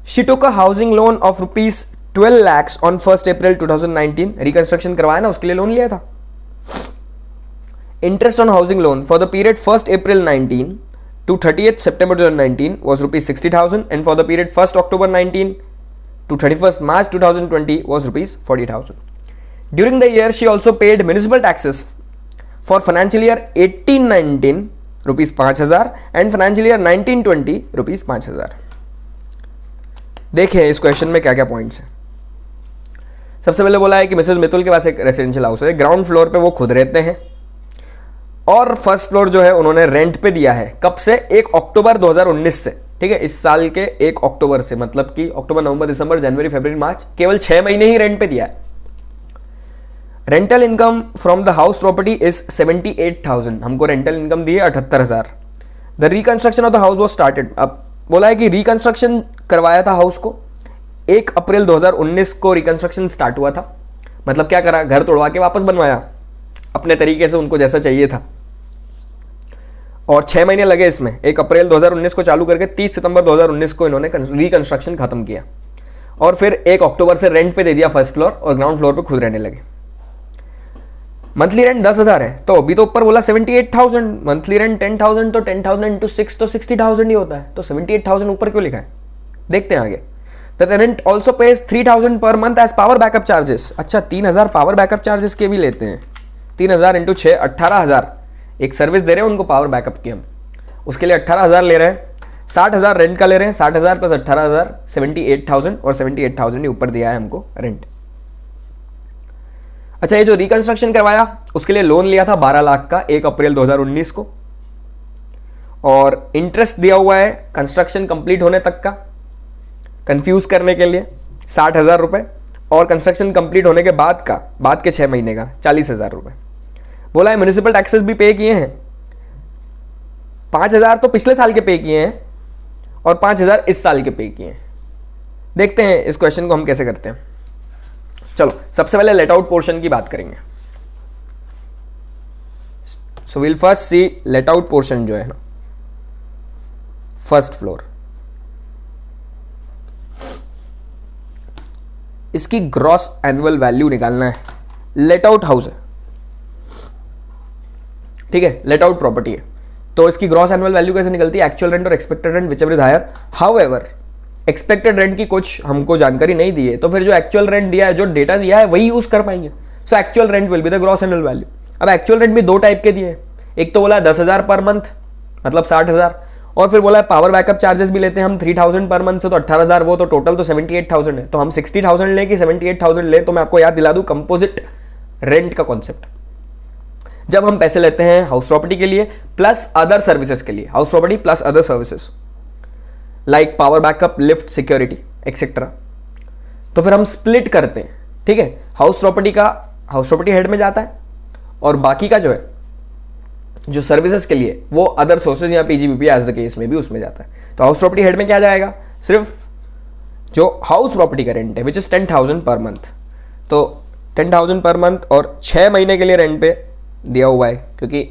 She took a housing loan of rupees 12 lakhs on 1st April 2019. Reconstruction करवाया ना, उसके लिए loan लिया था. Interest on housing loan for the period 1st April 19 to 30th September 2019 was rupees 60,000, and for the period 1st October 19 to 31st March 2020 was rupees 40,000. During the year, she also paid municipal taxes for financial year 18-19 rupees 5,000 and financial year 19-20 rupees 5,000. देखिए इस question में क्या क्या points हैं. सबसे पहले बोला है कि मिसेस मितुल के पास एक रेसिडेंशियल हाउस है, ग्राउंड फ्लोर पे वो खुद रहते हैं, और फर्स्ट फ्लोर जो है उन्होंने रेंट पे दिया है. कब से? 1 अक्टूबर 2019 से. ठीक है, इस साल के 1 अक्टूबर से, मतलब कि अक्टूबर, नवंबर, दिसंबर, जनवरी, फरवरी, मार्च, केवल 6 महीने ही रेंट पे दिया है. Rental income from the house property is 78,000. हमको रेंटल इनकम दी है 78,000. The reconstruction of the house was started. अब बोला है कि रिकंस्ट्रक्शन करवाया था हाउस को 1 अप्रैल 2019 को रिकंस्ट्रक्शन स्टार्ट हुआ था. मतलब क्या करा, घर तोड़वा के वापस बनवाया अपने तरीके से, उनको जैसा चाहिए था, और 6 महीने लगे इसमें. 1 अप्रैल 2019 को चालू करके 30 सितंबर 2019 को इन्होंने रिकंस्ट्रक्शन खत्म किया, और फिर 1 अक्टूबर से रेंट पे दे दिया फर्स्ट फ्लोर, और ग्राउंड फ्लोर पे खुद रहने लगे. मंथली रेंट 10,000 है, तो अभी तो ऊपर बोला 78,000. मंथली रेंट 10,000, तो 10,000 इंटू 6 तो 60,000 ही होता है. तो 78,000 ऊपर क्यों लिखा है, देखते हैं आगे. The tenant also pays 3,000 per month as power backup charges. अच्छा, 3,000 पावर बैकअप चार्जेस के भी लेते हैं. 3,000 इंटू 6 18,000. एक सर्विस दे रहे हैं उनको पावर बैकअप की, हम उसके लिए 18,000 ले रहे हैं. 60,000 रेंट का ले रहे हैं. 60,000 प्लस 18,000 78,000, और 78,000 ही ऊपर दिया है हमको रेंट. अच्छा, ये जो रिकंस्ट्रक्शन करवाया उसके लिए लोन लिया था 12 लाख का 1 अप्रैल 2019 को, और इंटरेस्ट दिया हुआ है कंस्ट्रक्शन कंप्लीट होने तक का, कंफ्यूज करने के लिए 60,000 रुपये, और कंस्ट्रक्शन कंप्लीट होने के बाद के 6 महीने का 40,000 रुपये. बोला है म्यूनिसिपल टैक्सेस भी पे किए हैं. 5,000 तो पिछले साल के पे किए हैं, और 5,000 इस साल के पे किए हैं. देखते हैं इस क्वेश्चन को हम कैसे करते हैं. चलो सबसे पहले लेट आउट पोर्शन की बात करेंगे. So will first see let out portion जो है ना, फर्स्ट फ्लोर. इसकी ग्रॉस एनुअल वैल्यू निकालना है. लेट आउट हाउस है, ठीक है, लेट आउट प्रॉपर्टी है, तो इसकी ग्रॉस एनुअल वैल्यू कैसे निकलती है? एक्चुअल रेंट और expected rent whichever is higher. However expected rent की कुछ हमको जानकारी नहीं दी है, तो फिर जो एक्चुअल रेंट दिया है, जो डेटा दिया है, वही यूज कर पाएंगे. So actual rent will be the gross annual value. अब एक्चुअल रेंट भी 2 टाइप के दिए हैं. एक तो बोला है 10,000 पर मंथ, मतलब 60,000, और फिर बोला है पावर बैकअप चार्जेस भी लेते हैं हम 3,000 पर मंथ से, तो 18,000, वो तो टोटल तो 78,000 है. तो हम 60,000 ले कि 78,000 ले, तो मैं आपको याद दिला दूं कंपोजिट रेंट का कॉन्सेप्ट. जब हम पैसे लेते हैं हाउस प्रॉपर्टी के लिए प्लस अदर सर्विसेज के लिए, house property plus other services like power backup, lift, security etcetera, तो फिर हम स्प्लिट करते हैं. ठीक है, हाउस प्रॉपर्टी का हाउस प्रॉपर्टी हेड में जाता है, और बाकी का जो है जो सर्विसेज के लिए वो अदर सोर्सेज या पीजीबीपी एज द केस में भी उसमें जाता है। तो हाउस प्रॉपर्टी हेड में क्या जाएगा, सिर्फ जो हाउस प्रॉपर्टी का रेंट है विच इज 10,000 पर मंथ, तो 10,000 पर मंथ और 6 महीने के लिए रेंट पे दिया हुआ है, क्योंकि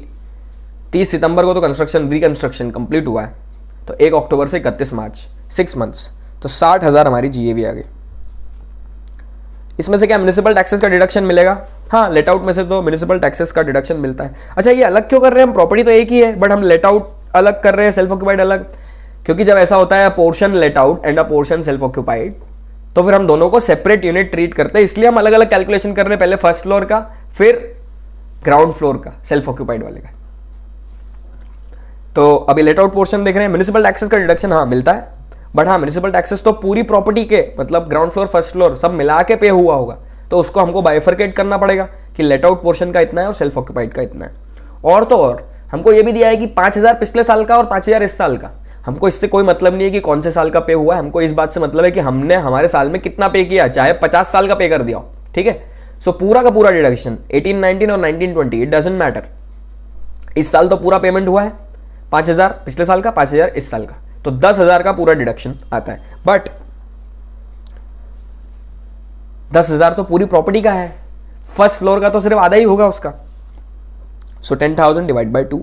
30 सितंबर को तो कंस्ट्रक्शन रिकंस्ट्रक्शन कंप्लीट हुआ है, तो 1 अक्टूबर से 31 मार्च 6 मंथ्स, तो 60,000 हमारी जीएवी आ गई। इसमें से क्या म्युनिसिपल टैक्सेस का डिडक्शन मिलेगा? हाँ, लेट आउट में से तो म्युनिसिपल टैक्सेस का डिडक्शन मिलता है। अच्छा, ये अलग क्यों कर रहे हैं हम? प्रॉपर्टी तो एक ही है, बट हम लेट आउट अलग कर रहे हैं, सेल्फ ऑक्यूपाइड अलग, क्योंकि जब ऐसा होता है portion late out and a portion self occupied, तो फिर हम दोनों को सेपरेट यूनिट ट्रीट करते हैं, इसलिए हम अलग अलग कैलकुलेशन कर रहे हैं, पहले फर्स्ट फ्लोर का फिर ग्राउंड फ्लोर का सेल्फ ऑक्यूपाइड वाले का। तो अभी लेट आउट पोर्शन देख रहे हैं, म्युनिसिपल टैक्सेस का डिडक्शन हाँ मिलता है, बट हाँ म्युनिसिपल टैक्सेस तो पूरी प्रॉपर्टी के मतलब ग्राउंड फ्लोर फर्स्ट फ्लोर सब मिला के पे हुआ होगा, तो उसको हमको बाइफरकेट करना पड़ेगा कि लेट आउट पोर्शन का इतना है और सेल्फ ऑक्यूपाइड का इतना है। और तो और हमको ये भी दिया है कि 5,000 पिछले साल का और 5,000 इस साल का। हमको इससे कोई मतलब नहीं है कि कौन से साल का पे हुआ है, हमको इस बात से मतलब है कि हमने हमारे साल में कितना पे किया, चाहे 50 साल का पे कर दिया हो, ठीक है। सो पूरा का पूरा डिडक्शन 18, 19 और 19, 20 इट डजंट मैटर। इस साल तो पूरा पेमेंट हुआ है 5,000 पिछले साल का, 5,000 इस साल का, तो 10,000 का पूरा डिडक्शन आता है। बट 10,000 तो पूरी प्रॉपर्टी का है, फर्स्ट फ्लोर का तो सिर्फ आधा ही होगा उसका। सो 10,000 डिवाइड बाई 2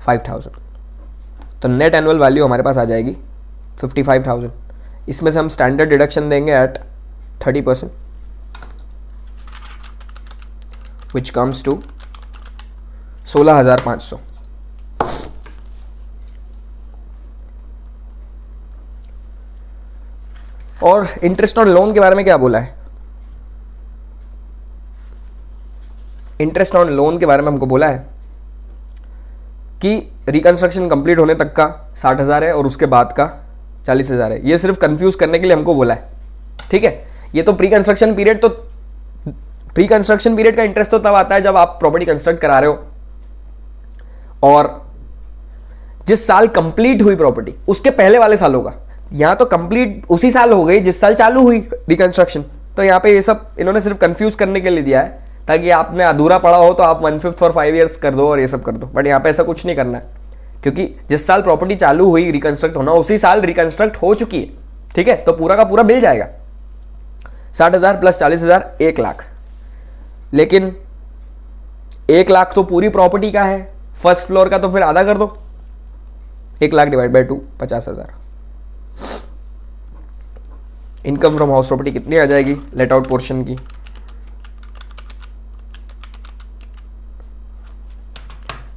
5,000, तो नेट एनुअल वैल्यू हमारे पास आ जाएगी 55,000। इसमें से हम स्टैंडर्ड डिडक्शन देंगे एट 30%, विच कम्स टू 16,500। और इंटरेस्ट ऑन लोन के बारे में क्या बोला है? इंटरेस्ट ऑन लोन के बारे में हमको बोला है कि रिकंस्ट्रक्शन कंप्लीट होने तक का 60,000 है और उसके बाद का 40,000 है। ये सिर्फ कंफ्यूज करने के लिए हमको बोला है, ठीक है। ये तो प्री कंस्ट्रक्शन पीरियड का इंटरेस्ट तो तब आता है जब आप प्रॉपर्टी कंस्ट्रक्ट करा रहे हो, और जिस साल कंप्लीट हुई प्रॉपर्टी उसके पहले वाले सालों का। यहां तो कंप्लीट उसी साल हो गई जिस साल चालू हुई रिकंस्ट्रक्शन, तो यहाँ पे ये सब इन्होंने सिर्फ कंफ्यूज करने के लिए दिया है, ताकि आपने अधूरा पढ़ा हो तो आप 1/5 फॉर 5 ईयर्स कर दो और ये सब कर दो। बट यहाँ पे ऐसा कुछ नहीं करना है, क्योंकि जिस साल प्रॉपर्टी चालू हुई रिकंस्ट्रक्ट होना उसी साल रिकंस्ट्रक्ट हो चुकी है, ठीक है। तो पूरा का पूरा मिल जाएगा 60,000 प्लस 40,000 1 लाख। लेकिन 1 लाख तो पूरी प्रॉपर्टी का है, फर्स्ट फ्लोर का तो फिर आधा कर दो, 1 lakh divide by 2 50,000। Income from house property कितनी आ जाएगी लेट आउट पोर्शन की?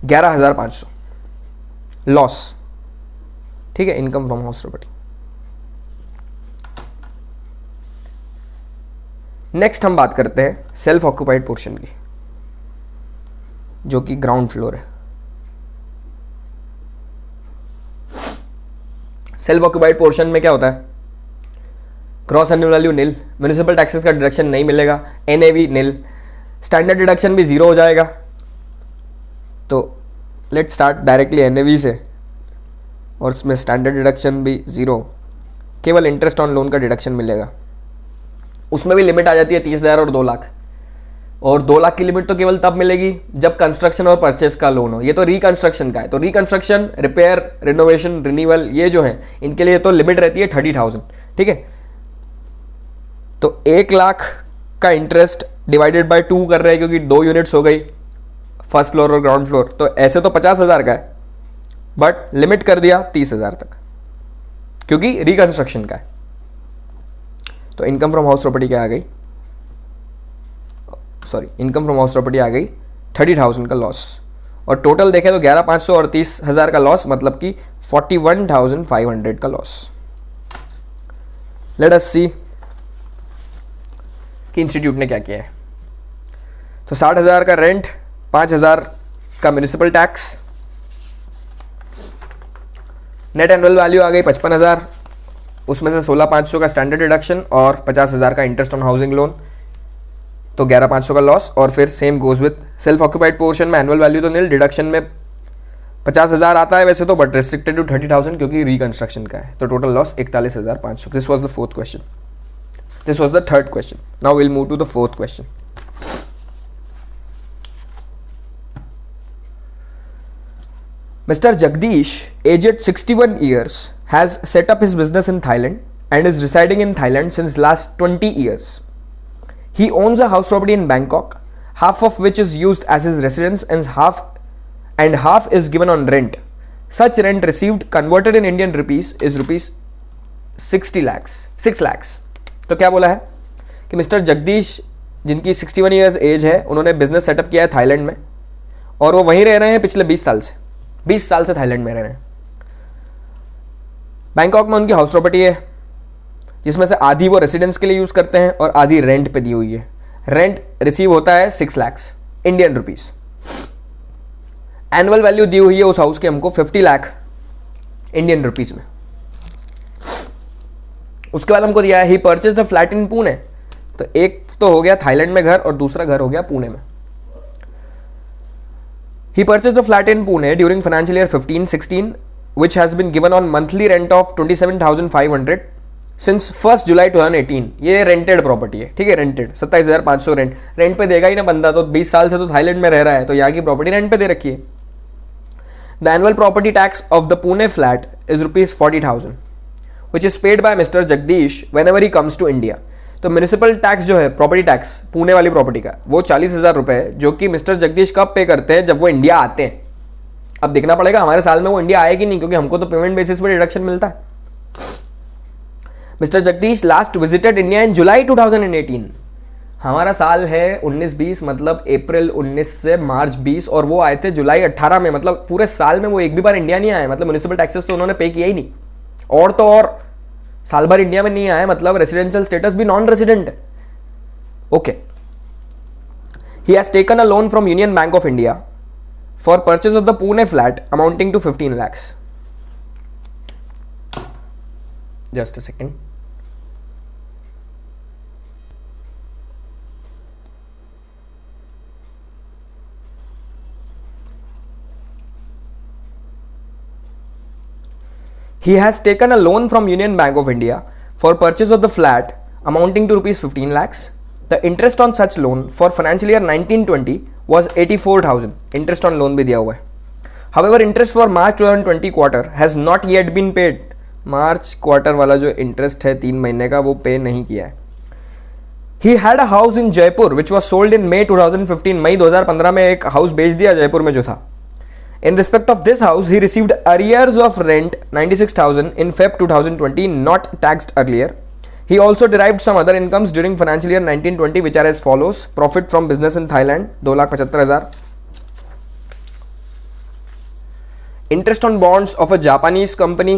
11,500 लॉस, ठीक है, income from house property. Next हम बात करते हैं सेल्फ ऑक्यूपाइड पोर्शन की, जो कि ग्राउंड फ्लोर है। सेल्फ ऑक्यूपाइड पोर्शन में क्या होता है? क्रॉस एनुअल वैल्यू नील, म्युनिसिपल टैक्सेस का डिडक्शन नहीं मिलेगा, एनएवी नील, स्टैंडर्ड डिडक्शन भी जीरो हो जाएगा। तो लेट स्टार्ट डायरेक्टली एनएवी से, और इसमें स्टैंडर्ड डिडक्शन भी जीरो, केवल इंटरेस्ट ऑन लोन का डिडक्शन मिलेगा। उसमें भी लिमिट आ जाती है 30,000 और 2 लाख, और 2 लाख की लिमिट तो केवल तब मिलेगी जब कंस्ट्रक्शन और परचेस का लोन हो। ये तो रिकंस्ट्रक्शन का है, तो रिकंस्ट्रक्शन, रिपेयर, रिनोवेशन, रिन्यूअल ये जो है इनके लिए तो लिमिट रहती है 30,000, ठीक है। तो 1 लाख का इंटरेस्ट डिवाइडेड बाय 2 कर रहे हैं, क्योंकि 2 यूनिट्स हो गई, फर्स्ट फ्लोर और ग्राउंड फ्लोर, तो ऐसे तो 50,000 का है, बट लिमिट कर दिया 30,000 तक, क्योंकि रिकंस्ट्रक्शन का है। तो इनकम फ्रॉम हाउस प्रॉपर्टी क्या आ गई? इनकम फ्रॉम हाउस प्रॉपर्टी आ गई 30,000 का लॉस, और टोटल देखें तो 11,500 और 30,000 का लॉस, मतलब कि 41,500 का लॉस। लेट अस सी कि इंस्टीट्यूट ने क्या किया है। तो 60,000 का रेंट, 5,000 का municipal tax, net annual value आ गई 55,000, उसमें से 16,500 का स्टैंडर्ड डिडक्शन और 50,000 का इंटरेस्ट ऑन हाउसिंग लोन, तो 11,500 का लॉस। और फिर same goes with self occupied portion में एनुअल वैल्यू तो नील, डिडक्शन में 50,000 आता है वैसे तो, बट रेस्ट्रिक्टेड टू 30,000 क्योंकि रिकंस्ट्रक्शन का है, तो total loss 41,500। This was the fourth question, this was the third question. Now will move to the fourth question. Mr. Jagdish, aged 61 years, has set up his business in Thailand and is residing in Thailand since last 20 years. He owns a house property in Bangkok, half of which is used as his residence and half is given on rent. Such rent received converted in Indian rupees is rupees 6 lakhs. तो क्या बोला है कि mister Jagdish जिनकी 61 years as है, उन्होंने business setup किया है थाईलैंड में और वो वहीं रह रहे हैं पिछले 20 साल से थाईलैंड में रह रहे हैं. बैंकॉक में उनकी हाउस प्रॉपर्टी है जिसमें से आधी वो रेसिडेंस के लिए यूज करते हैं और आधी रेंट पे दी हुई है. रेंट रिसीव होता है 6 lakh Indian rupees. Annual value दी हुई है उस हाउस की हमको 50 लाख इंडियन रुपीस में. उसके बाद हमको दिया है he purchase the flat in Pune. तो एक तो हो गया थाईलैंड में घर और दूसरा घर हो गया पुणे में. He purchased a flat in Pune during financial year 15-16, which has been given on monthly rent of 27,500 since 1st July 2018. ये रेंटेड प्रॉपर्टी है, ठीक है, रेंटेड 27,500 रेंट पे देगा ही ना बंदा. तो 20 साल से तो थाईलैंड में रह रहा है तो यहाँ की प्रॉपर्टी रेंट पे दे रखी है. The annual property tax of the Pune flat is rupees 40,000 which is paid by mister Jagdish whenever he comes to India. तो म्यूनिसिपल टैक्स जो है, प्रॉपर्टी टैक्स पुणे वाली प्रॉपर्टी का, वो 40,000 रुपए है जो कि मिस्टर जगदीश कब पे करते हैं, जब वो इंडिया आते हैं. अब देखना पड़ेगा हमारे साल में वो इंडिया आए कि नहीं, क्योंकि हमको तो पेमेंट बेसिस पर डिडक्शन मिलता है. Mister Jagdish last visited India in July 2018. हमारा साल है 19-20, मतलब अप्रैल 19 से मार्च 20, और वो आए थे जुलाई 18 में. मतलब पूरे साल में वो एक भी बार इंडिया नहीं आए. मतलब म्यूनिसिपल टैक्सेस तो उन्होंने पे किया ही नहीं. और तो और साल भर इंडिया में नहीं आए, मतलब रेसिडेंशियल स्टेटस भी नॉन रेसिडेंट है. Okay. He has taken a loan from Union Bank of India for purchase of the Pune flat amounting to 15 lakhs. Just a second. He has taken a loan from Union Bank of India for purchase of the flat amounting to rupees 15 lakhs. The interest on such loan for financial year 19-20 was 84,000. Interest on loan भी दिया हुआ है. However, interest for March 2020 quarter has not yet been paid. March quarter वाला जो interest है 3 महीने का, वो पे नहीं किया है. He had a house in Jaipur which was sold in May 2015. मई 2015 में एक हाउस बेच दिया जयपुर में जो था. In respect of this house, he received arrears of rent 96,000 in Feb 2020, not taxed earlier. He also derived some other incomes during financial year 19-20, which are as follows: profit from business in Thailand 2,75,000, interest on bonds of a Japanese company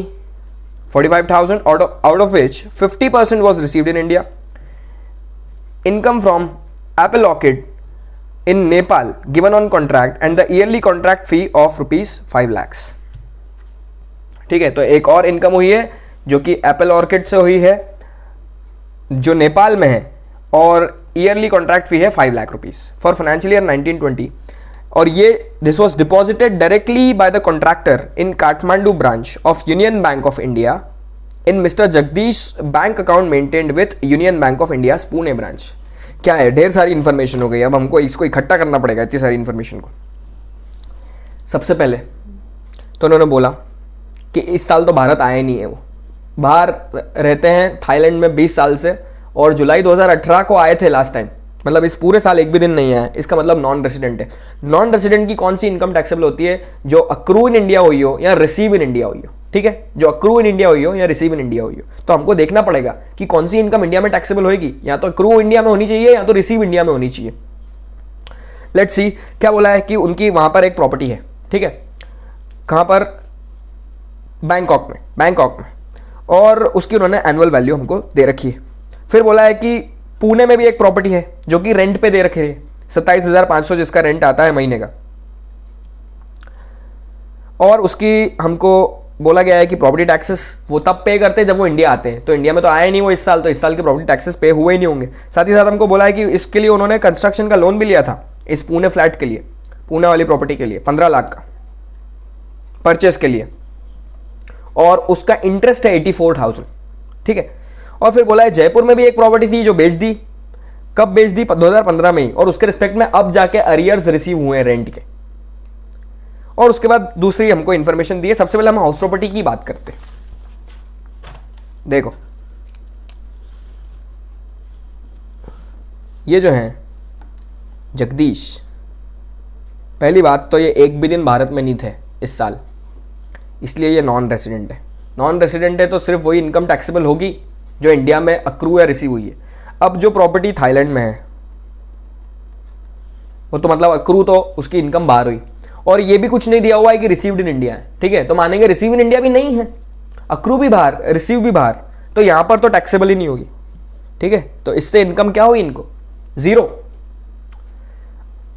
45,000, out of which 50% was received in India. Income from Apple Orchid in Nepal given on contract and the yearly contract fee of rupees 5 lakhs. ठीक है, तो एक और income हुई है जो कि Apple orchid से हुई है जो नेपाल में है, और ईयरली कॉन्ट्रैक्ट फी है 5 lakh rupees for financial year 19-20. और ये this was deposited directly by the contractor in Kathmandu branch of union Bank of India in mister Jagdish bank account maintained with union Bank of India Pune branch. क्या है, ढेर सारी information हो गई. अब हमको इसको इकट्ठा करना पड़ेगा, इतनी सारी इंफॉर्मेशन को. सबसे पहले तो उन्होंने बोला कि इस साल तो भारत आया नहीं है. वो बाहर रहते हैं थाईलैंड में 20 साल से, और जुलाई 2018 को आए थे लास्ट टाइम. मतलब इस पूरे साल एक भी दिन नहीं आया. इसका मतलब नॉन रेसिडेंट है. नॉन रेसिडेंट की कौन सी इनकम टैक्सेबल होती है? जो अक्रू इन इंडिया हुई हो या रिसीव इन इंडिया हुई हो. ठीक है, जो अक्रू इन इंडिया हुई हो या रिसीव इन इंडिया हुई हो. तो हमको देखना पड़ेगा कि कौन सी इनकम इंडिया में टैक्सेबल होगी. या तो अक्रू इंडिया में होनी चाहिए या तो रिसीव इंडिया में होनी चाहिए. लेट्स सी क्या बोला है कि उनकी वहां पर एक प्रॉपर्टी है. ठीक है, कहां पर? बैंकॉक में, और उसकी उन्होंने एनुअल वैल्यू हमको दे रखी है. फिर बोला है कि पुणे में भी एक प्रॉपर्टी है जो कि रेंट पे दे रखी है 27,500 जिसका रेंट आता है महीने का. और उसकी हमको बोला गया है कि प्रॉपर्टी टैक्सेस वो तब पे करते हैं जब वो इंडिया आते हैं. तो इंडिया में तो आए नहीं वो इस साल, तो इस साल के प्रॉपर्टी टैक्सेस पे हुए ही नहीं होंगे. साथ ही साथ हमको बोला है कि इसके लिए उन्होंने कंस्ट्रक्शन का लोन भी लिया था इस पुणे फ्लैट के लिए, पुणे वाली प्रॉपर्टी के लिए 15 लाख का परचेस के लिए, और उसका इंटरेस्ट है 84,000. ठीक है, और फिर बोला है जयपुर में भी एक प्रॉपर्टी थी जो बेच दी. कब बेच दी? 2015 में ही, और उसके रिस्पेक्ट में अब जाके अरियर्स रिसीव हुए हैं रेंट के. और उसके बाद दूसरी हमको इन्फॉर्मेशन दी है। सबसे पहले हम हाउस प्रॉपर्टी की बात करते हैं। देखो ये जो है जगदीश, पहली बात तो ये एक भी दिन भारत में नहीं थे इस साल, इसलिए ये नॉन रेसिडेंट है। नॉन रेसिडेंट है तो सिर्फ वही इनकम टैक्सेबल होगी जो इंडिया में अक्रू या रिसीव हुई है। अब जो प्रॉपर्टी थाईलैंड में है वो तो मतलब अक्रू तो उसकी इनकम बाहर हुई, और ये भी कुछ नहीं दिया हुआ है कि रिसीव्ड इन इंडिया है, ठीक है, तो मानेंगे रिसीव इन इंडिया भी नहीं है, अक्रू भी बाहर रिसीव भी बाहर, तो यहां पर तो टैक्सेबल ही नहीं होगी, ठीक है। तो इससे इनकम क्या हुई इनको, जीरो।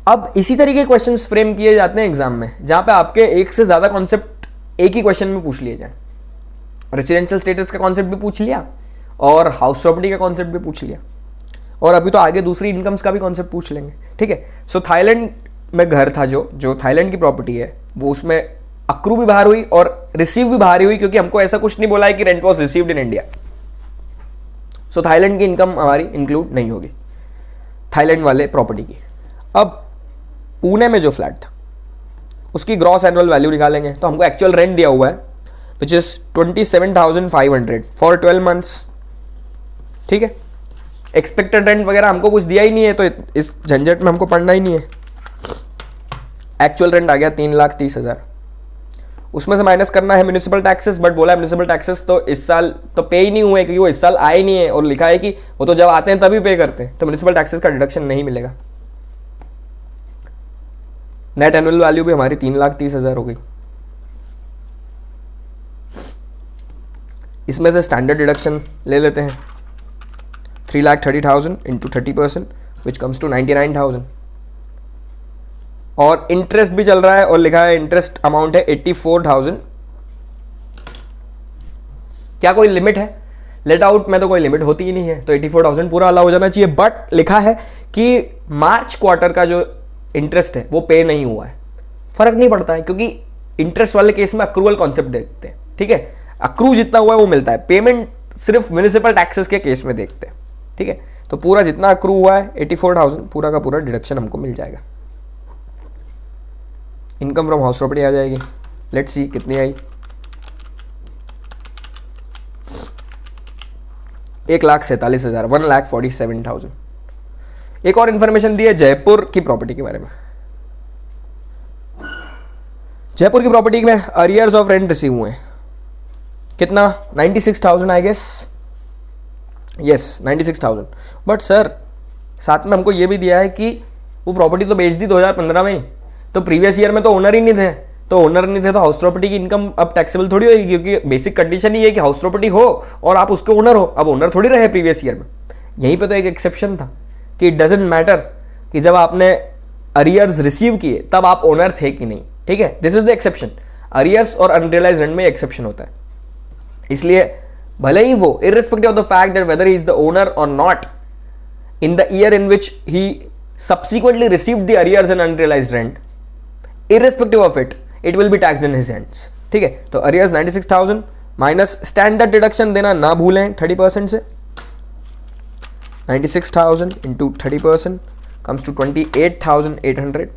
अब इसी तरीके के क्वेश्चंस फ्रेम किए जाते हैं एग्जाम में, जहां पे आपके एक से ज्यादा कॉन्सेप्ट एक ही क्वेश्चन में पूछ लिए जाए। रेसिडेंशियल स्टेटस का कॉन्सेप्ट भी पूछ लिया और हाउस प्रॉपर्टी का कॉन्सेप्ट भी पूछ लिया, और अभी तो आगे दूसरी इनकम्स का भी कॉन्सेप्ट पूछ लेंगे, ठीक है। सो थाईलैंड में घर था जो थाईलैंड की प्रॉपर्टी है, वो उसमें अक्रू भी बाहर हुई और रिसीव भी बाहर हुई, क्योंकि हमको ऐसा कुछ नहीं बोला है कि rent was received in India. So Thailand की इनकम हमारी इंक्लूड नहीं होगी, थाईलैंड वाले प्रॉपर्टी की। अब पुणे में जो फ्लैट था उसकी ग्रॉस एनुअल वैल्यू निकालेंगे, तो हमको एक्चुअल रेंट दिया हुआ है विच इज 27,500 फॉर 12 मंथ्स, ठीक है। एक्सपेक्टेड रेंट वगैरह हमको कुछ दिया ही नहीं है, तो इस झंझट में हमको पढ़ना ही नहीं है। एक्चुअल रेंट आ गया 3,30,000, उसमें से माइनस करना है म्यूनिसिपल टैक्सेस, बट बोला म्यूनिसिपल टैक्सेस तो इस साल तो पे ही नहीं हुए, क्योंकि वो इस साल आए नहीं है, और लिखा है कि वो तो जब आते हैं तभी पे करते हैं, तो म्यूनिसिपल टैक्सेस का डिडक्शन नहीं मिलेगा। नेट एनुअल वैल्यू भी हमारी 3,30,000 हो गई। इसमें से स्टैंडर्ड डिडक्शन ले लेते हैं, 3,30,000 इंटू 30% विच कम्स टू 99,000, और इंटरेस्ट भी चल रहा है और लिखा है इंटरेस्ट अमाउंट है 84,000। क्या कोई लिमिट है? लेट आउट में तो कोई लिमिट होती ही नहीं है, तो 84,000 पूरा अलाउ हो जाना चाहिए, बट लिखा है कि मार्च क्वार्टर का जो इंटरेस्ट है वो पे नहीं हुआ है। फर्क नहीं पड़ता है, क्योंकि इंटरेस्ट वाले केस में अक्रूवल कॉन्सेप्ट देखते हैं, ठीक है, अक्रू जितना हुआ है वो मिलता है, पेमेंट सिर्फ म्यूनिसिपल टैक्सेस के केस में देखते हैं, ठीक है। तो पूरा जितना अक्रू हुआ है 84,000 पूरा का पूरा डिडक्शन हमको मिल जाएगा। इनकम फ्रॉम हाउस प्रॉपर्टी आ जाएगी, लेट्स सी कितनी आई, 1,47,000, 1,47,000। एक और इंफॉर्मेशन दी है जयपुर की प्रॉपर्टी के बारे में। जयपुर की प्रॉपर्टी में अरियर्स ऑफ रेंट रिसीव हुए हैं, कितना, 96,000 I guess, yes 96,000। But sir साथ में हमको ये भी दिया है कि वो प्रॉपर्टी तो बेच दी 2015 में, तो प्रीवियस ईयर में तो ओनर ही नहीं थे, तो ओनर नहीं थे तो हाउस प्रॉपर्टी की इनकम अब टैक्सेबल थोड़ी होगी, क्योंकि बेसिक कंडीशन ही है कि हाउस प्रॉपर्टी हो और आप उसके ओनर हो। अब ओनर थोड़ी रहे प्रीवियस ईयर में, यहीं पे तो एक एक्सेप्शन था कि इट डजंट मैटर कि जब आपने अरियर्स रिसीव किए तब आप ओनर थे कि नहीं, ठीक है, this is the exception. Arrears और अनरियलाइज्ड रेंट में एक्सेप्शन होता है, इसलिए भले ही वो irrespective of the fact that whether he is the owner और not in the year in which he subsequently received the arrears and unrealized rent, irrespective of it, it will be taxed in his hands, ठीक है। तो arrears 96,000 minus standard deduction देना ना भूलें 30% से, 96,000 into 30% comes to 28,800।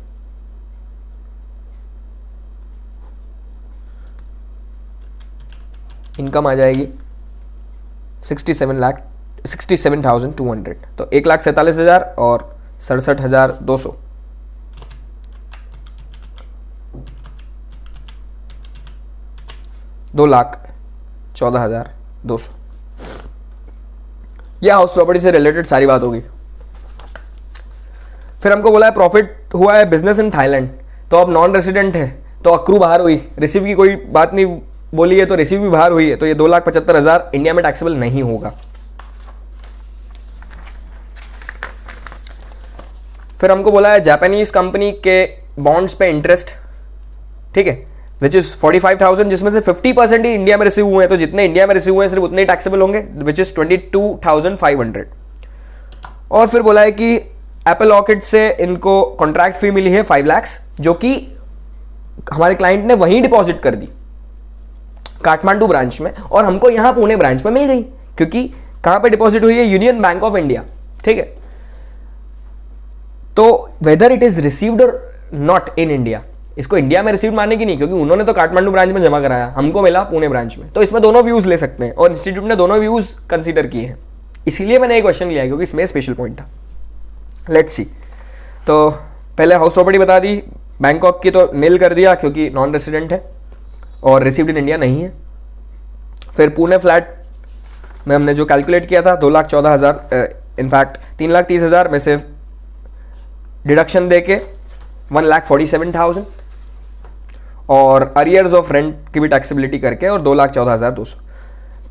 Income आ जाएगी 67,200, तो 1,47,000 और 67,200, 2,14,200। यह हाउस प्रॉपर्टी से रिलेटेड सारी बात होगी। फिर हमको बोला है प्रॉफिट हुआ है बिजनेस इन थाईलैंड, तो अब नॉन रेसिडेंट है तो अक्रू बाहर हुई, रिसीव की कोई बात नहीं बोली है तो रिसीव भी बाहर हुई है, तो ये 2,75,000 इंडिया में टैक्सेबल नहीं होगा। फिर हमको बोला है जापानीज कंपनी के बॉन्ड्स पे इंटरेस्ट, ठीक है, विच इज 45,000, जिसमें से 50% ही इंडिया में रिसीव हुए हैं, तो जितने इंडिया में रिसीव हुए हैं सिर्फ उतने ही टैक्सेबल होंगे, विच इज 22,500। और फिर बोला है कि एप्पल ऑर्किड से इनको कॉन्ट्रैक्ट फी मिली है 5 लाख, जो कि हमारे क्लाइंट ने वहीं डिपॉजिट कर दी काठमांडू ब्रांच में, और हमको यहां पुणे ब्रांच में मिल गई, क्योंकि कहां पे डिपॉजिट हुई है, यूनियन बैंक ऑफ इंडिया, ठीक है। तो वेदर इट इज रिसीव्ड और नॉट इन इंडिया, इसको इंडिया में रिसीव माने की नहीं, क्योंकि उन्होंने तो काठमांडू ब्रांच में जमा कराया, हमको मिला पुणे ब्रांच में। तो इसमें दोनों व्यूज ले सकते हैं और इंस्टीट्यूट ने दोनों व्यूज कंसीडर किए हैं, इसीलिए मैंने ये क्वेश्चन लिया क्योंकि इसमें स्पेशल पॉइंट था। Let's see. तो पहले हाउस प्रॉपर्टी बता दी, बैंकॉक की तो नील कर दिया क्योंकि नॉन रेसिडेंट है और रिसीव्ड इन इंडिया नहीं है। फिर पुणे फ्लैट में हमने जो कैलकुलेट किया था 2,14,000, इनफैक्ट 3,30,000 में से डिडक्शन दे के 1,47,000 और अरियर्स ऑफ रेंट की भी टैक्सेबिलिटी करके और 2,14,200।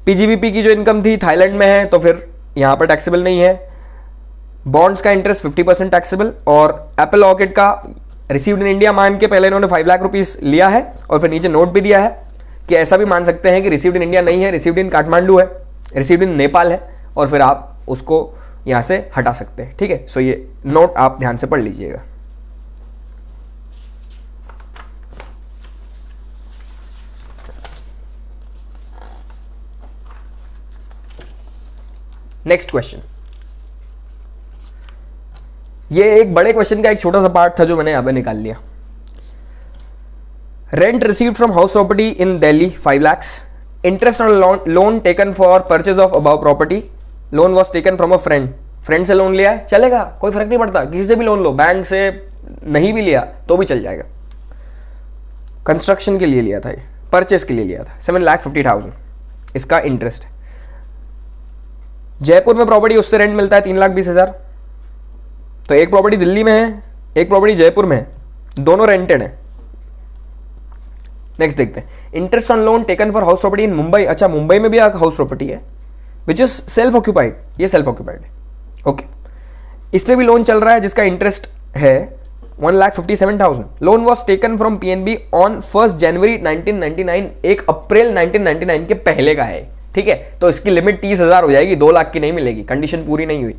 पीजीबीपी की जो इनकम थी थाईलैंड में है तो फिर यहाँ पर टैक्सेबल नहीं है। बॉन्ड्स का इंटरेस्ट 50% टैक्सेबल और एप्पल ऑर्किड का रिसीव्ड इन इंडिया मान के पहले इन्होंने 5 लाख रुपीस लिया है और फिर नीचे नोट भी दिया है कि ऐसा भी मान सकते हैं कि रिसीव्ड इन इंडिया नहीं है, रिसीव्ड इन काठमांडू है, रिसीव्ड इन नेपाल है, और फिर आप उसको यहाँ से हटा सकते हैं। ठीक है, सो ये नोट आप ध्यान से पढ़ लीजिएगा। नेक्स्ट क्वेश्चन, ये एक बड़े क्वेश्चन का एक छोटा सा पार्ट था जो मैंने यहां पे निकाल लिया। Rent received from house property in Delhi 5 lakhs, interest on loan taken for purchase of about property, loan was taken from a friend से लोन लिया है, चलेगा, कोई फर्क नहीं पड़ता, किसी से भी लोन लो, बैंक से नहीं भी लिया तो भी चल जाएगा। कंस्ट्रक्शन के लिए लिया था, ये परचेज के लिए लिया था, 7,50,000 इसका इंटरेस्ट है। जयपुर में प्रॉपर्टी, उससे रेंट मिलता है 3,20,000। तो एक प्रॉपर्टी दिल्ली में है, एक प्रॉपर्टी जयपुर में है, दोनों रेंटेड है। नेक्स्ट देखते हैं, interest on loan taken for house property in Mumbai. अच्छा, मुंबई में भी हाउस प्रॉपर्टी है विच इज सेल्फ ऑक्यूपाइड, ये सेल्फ ऑक्यूपाइड है। ओके, इस पे भी लोन चल रहा है जिसका इंटरेस्ट है 1,57,000। Loan was taken from PNB on 1 जनवरी 1999, 1 अप्रैल 1999 के पहले का है। ठीक है, तो इसकी लिमिट 30,000 हो जाएगी, 2 लाख की नहीं मिलेगी, कंडीशन पूरी नहीं हुई।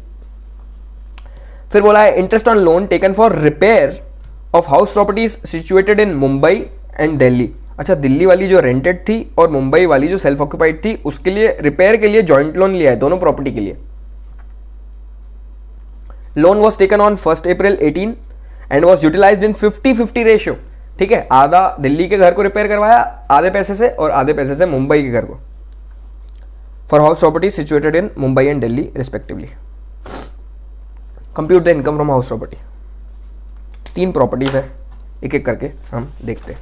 फिर बोला है interest on loan taken for repair of house properties situated in Mumbai and Delhi. अच्छा, दिल्ली वाली जो रेंटेड थी और मुंबई वाली जो सेल्फ ऑक्यूपाइड थी, उसके लिए रिपेयर के लिए जॉइंट लोन लिया है, दोनों प्रॉपर्टी के लिए। Loan was taken on 1 April 18 and was utilised in 50-50 ratio. ठीक है, आधा दिल्ली के घर को रिपेयर करवाया आधे पैसे से और आधे पैसे से मुंबई के घर को, for house property situated in Mumbai and Delhi respectively. Compute the income from house property. 3 properties है, एक एक करके हम देखते हैं।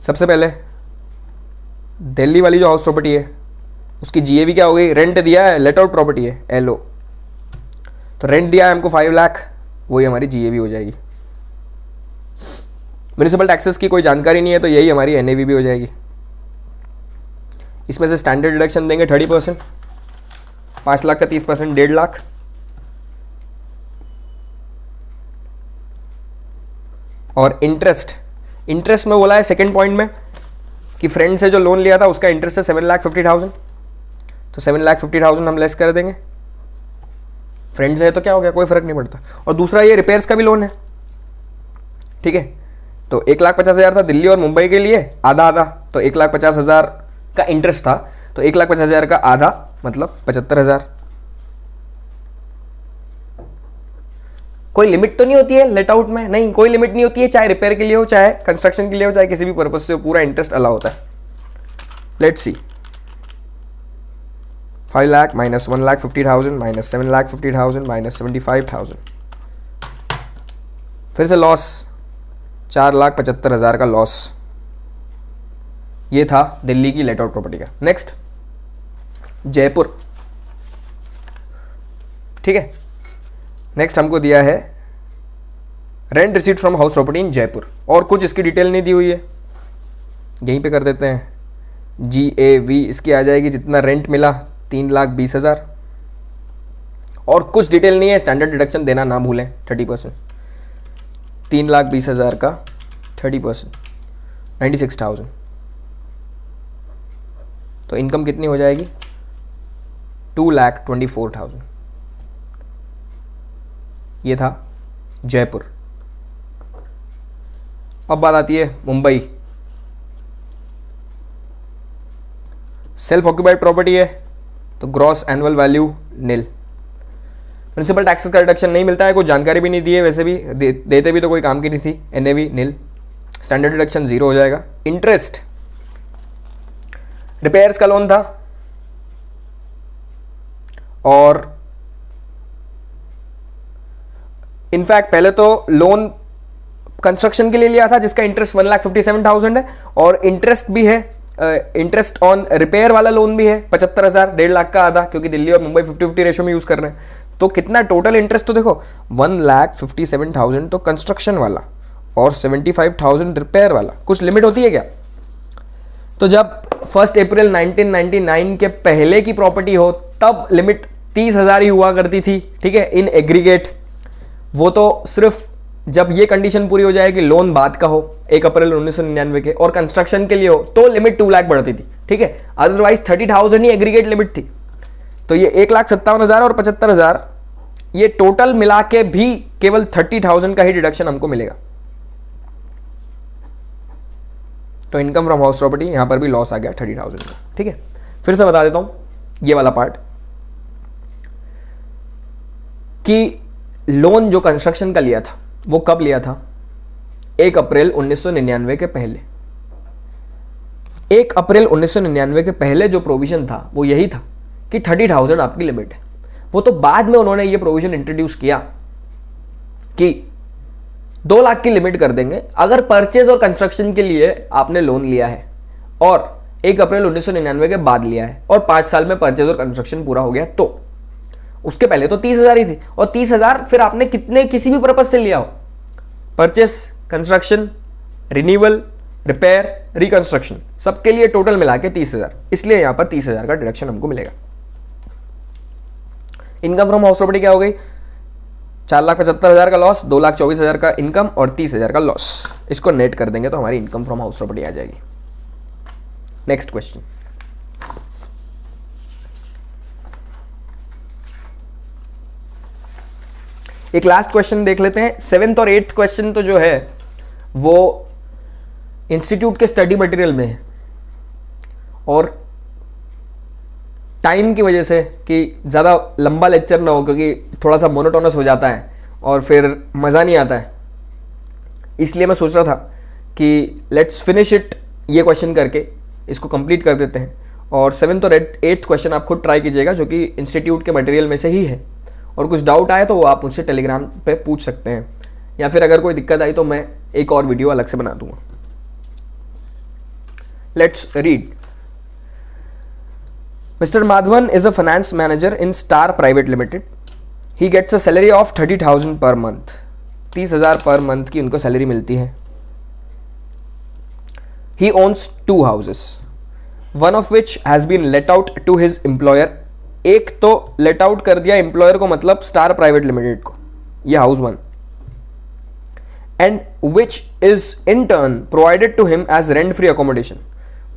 सबसे पहले दिल्ली वाली जो हाउस प्रॉपर्टी है उसकी जीएवी क्या हो गई, रेंट दिया है, लेट आउट प्रॉपर्टी है, एलओ, तो रेंट दिया है हमको 5 लाख, वही हमारी जीएवी हो जाएगी। म्युनिसिपल टैक्सेस की कोई जानकारी नहीं है तो यही हमारी एनएवी भी हो जाएगी। इसमें से स्टैंडर्ड डिडक्शन देंगे 30%, 5 लाख का 30%, 1.5 लाख। और इंटरेस्ट में बोला है सेकंड पॉइंट में कि फ्रेंड से जो लोन लिया था उसका इंटरेस्ट है 7,50,000, तो 7,50,000 हम लेस कर देंगे। फ्रेंड से है तो क्या हो गया, कोई फर्क नहीं पड़ता। और दूसरा ये रिपेयर्स का भी लोन है। ठीक है, तो 1,50,000 था दिल्ली और मुंबई के लिए, आधा आधा, तो 1,50,000 का इंटरेस्ट था, तो 1,50,000 का आधा मतलब 75,000। कोई लिमिट तो नहीं होती है लेट आउट में, नहीं कोई लिमिट नहीं होती है, चाहे रिपेयर के लिए हो, चाहे कंस्ट्रक्शन के लिए हो, चाहे किसी भी पर्पज से हो, पूरा इंटरेस्ट अलाउ होता है। Let's see, 5 lakh minus 1,50,000 minus 7,50,000 minus 75,000, फिर से लॉस 4,75,000 का लॉस। ये था दिल्ली की लेट आउट प्रॉपर्टी का। नेक्स्ट जयपुर। ठीक है, नेक्स्ट हमको दिया है rent received from house property in Jaipur, और कुछ इसकी डिटेल नहीं दी हुई है, यहीं पे कर देते हैं। GAV इसकी आ जाएगी जितना रेंट मिला 3,20,000, और कुछ डिटेल नहीं है, स्टैंडर्ड डिडक्शन देना ना भूलें 30%। 3,20,000 का 30% 96,000, तो इनकम कितनी हो जाएगी 2,24,000। ये था जयपुर। अब बात आती है मुंबई। सेल्फ ऑक्यूपाइड प्रॉपर्टी है तो ग्रॉस एनुअल वैल्यू निल, म्यूनिसिपल टैक्सेस का रिडक्शन नहीं मिलता है, कोई जानकारी भी नहीं दी है, वैसे भी देते भी तो कोई काम की नहीं थी। एनएवी नील, स्टैंडर्ड डिडक्शन 0 हो जाएगा। इंटरेस्ट, रिपेयर्स का लोन था और इनफैक्ट पहले तो लोन कंस्ट्रक्शन के लिए लिया था जिसका इंटरेस्ट 1,57,000 है, और इंटरेस्ट भी है, इंटरेस्ट ऑन रिपेयर वाला लोन भी है 75,000, 1.5 लाख का आधा, क्योंकि दिल्ली और मुंबई 50-50 रेशो में यूज कर रहे हैं। तो कितना टोटल इंटरेस्ट, तो देखो 1,57,000 तो कंस्ट्रक्शन वाला और 75,000 रिपेयर वाला। कुछ लिमिट होती है क्या? तो जब 1 अप्रैल 1999 के पहले की प्रॉपर्टी हो तब लिमिट 30,000 ही हुआ करती थी, ठीक है, इन एग्रीगेट। वो तो सिर्फ जब ये कंडीशन पूरी हो जाए कि लोन बाद का हो 1 अप्रैल 1999 के और कंस्ट्रक्शन के लिए हो तो लिमिट 2 लाख बढ़ती थी, ठीक है। अदरवाइज 30,000 ही एग्रीगेट लिमिट थी। तो ये 1,57,000 और 75,000 ये टोटल मिला के भी केवल 30,000 का ही डिडक्शन हमको मिलेगा। तो इनकम फ्रॉम हाउस प्रॉपर्टी यहां पर भी लॉस आ गया 30,000 का, ठीक है। फिर से बता देता हूं ये वाला पार्ट कि लोन जो कंस्ट्रक्शन का लिया था वो कब लिया था? 1 अप्रैल 1999 के पहले। 1 अप्रैल 1999 के पहले जो प्रोविजन था वो यही था कि 30,000 आपकी लिमिट है। वो तो बाद में उन्होंने ये प्रोविजन इंट्रोड्यूस किया कि 2 लाख की लिमिट कर देंगे अगर परचेज और कंस्ट्रक्शन के लिए आपने लोन लिया है और 1 अप्रैल 1999 के बाद लिया है और 5 साल में परचेज और कंस्ट्रक्शन पूरा हो गया। तो उसके पहले तो 30,000 ही थी, और 30,000 फिर आपने कितने किसी भी पर्पज से लिया हो, purchase, construction, renewal, repair, reconstruction, सबके लिए टोटल मिला के 30,000, इसलिए यहां पर 30,000 का डिडक्शन हमको मिलेगा। इनकम फ्रॉम हाउस प्रॉपर्टी क्या हो गई? 4,75,000 का लॉस, 2,24,000 का इनकम और 30,000 का लॉस। इसको नेट कर देंगे तो हमारी इनकम फ्रॉम हाउस प्रॉपर्टी आ जाएगी। नेक्स्ट क्वेश्चन, एक लास्ट क्वेश्चन देख लेते हैं। 7th और 8th क्वेश्चन तो जो है वो इंस्टीट्यूट के स्टडी मटेरियल में है, और टाइम की वजह से कि ज़्यादा लंबा लेक्चर ना हो, क्योंकि थोड़ा सा मोनोटोनस हो जाता है और फिर मज़ा नहीं आता है, इसलिए मैं सोच रहा था कि लेट्स फिनिश इट, ये क्वेश्चन करके इसको कंप्लीट कर देते हैं। और 7th और 8th क्वेश्चन आप खुद ट्राई कीजिएगा जो कि इंस्टीट्यूट के मटेरियल में से ही है, और कुछ डाउट आए तो वो आप मुझसे टेलीग्राम पे पूछ सकते हैं, या फिर अगर कोई दिक्कत आई तो मैं एक और वीडियो अलग से बना दूंगा। Let's read. Mister Madhavan is a finance manager in Star Private Limited. He gets a salary of 30,000 per month. 30,000 per month की उनको सैलरी मिलती है। He owns 2 houses, one of which has been let out to his employer. एक तो let out कर दिया employer को, मतलब स्टार प्राइवेट लिमिटेड को, ये house 1, and which is in turn provided to him as rent free accommodation.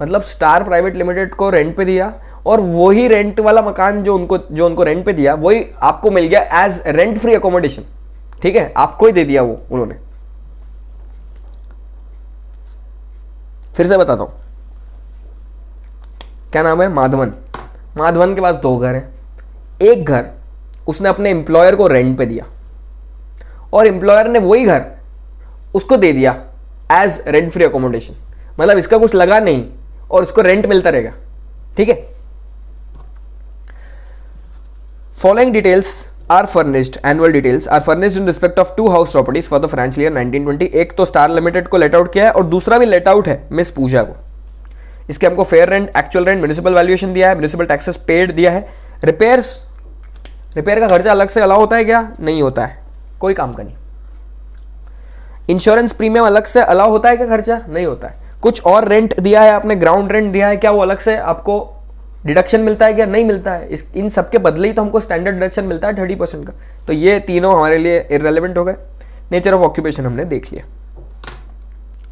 मतलब Star Private limited को रेंट पे दिया और वही रेंट वाला मकान जो उनको रेंट पे दिया वही आपको मिल गया एज रेंट फ्री अकोमोडेशन, ठीक है, आपको ही दे दिया वो उन्होंने। फिर से बताता हूं, क्या नाम है? माधवन। माधवन के पास 2 घर हैं। एक घर उसने अपने एम्प्लॉयर को रेंट पे दिया और एम्प्लॉयर ने वही घर उसको दे दिया एज रेंट फ्री अकोमोडेशन, मतलब इसका कुछ लगा नहीं और इसको रेंट मिलता रहेगा, ठीक है। Following details are furnished, annual details are furnished in respect of 2 house properties for the financial year 1920। एक तो स्टार लिमिटेड को लेट आउट किया है और दूसरा भी लेट आउट है मिस पूजा को। इसके हमको fair rent, actual rent, municipal valuation दिया है, म्युनिसिपल टैक्सेस पेड दिया है। रिपेयर का खर्चा अलग से अलाउ होता है क्या? नहीं होता है, कोई काम का नहीं। इंश्योरेंस प्रीमियम अलग से अलाउ होता है क्या खर्चा? नहीं होता है। कुछ और रेंट दिया है आपने, ग्राउंड रेंट दिया है क्या, वो अलग से आपको डिडक्शन मिलता है क्या? नहीं मिलता है। इन सब के बदले ही तो हमको स्टैंडर्ड डिडक्शन मिलता है 30% का। तो ये तीनों हमारे लिए इररेलेवेंट हो गए। नेचर ऑफ ऑक्यूपेशन हमने देख लिया,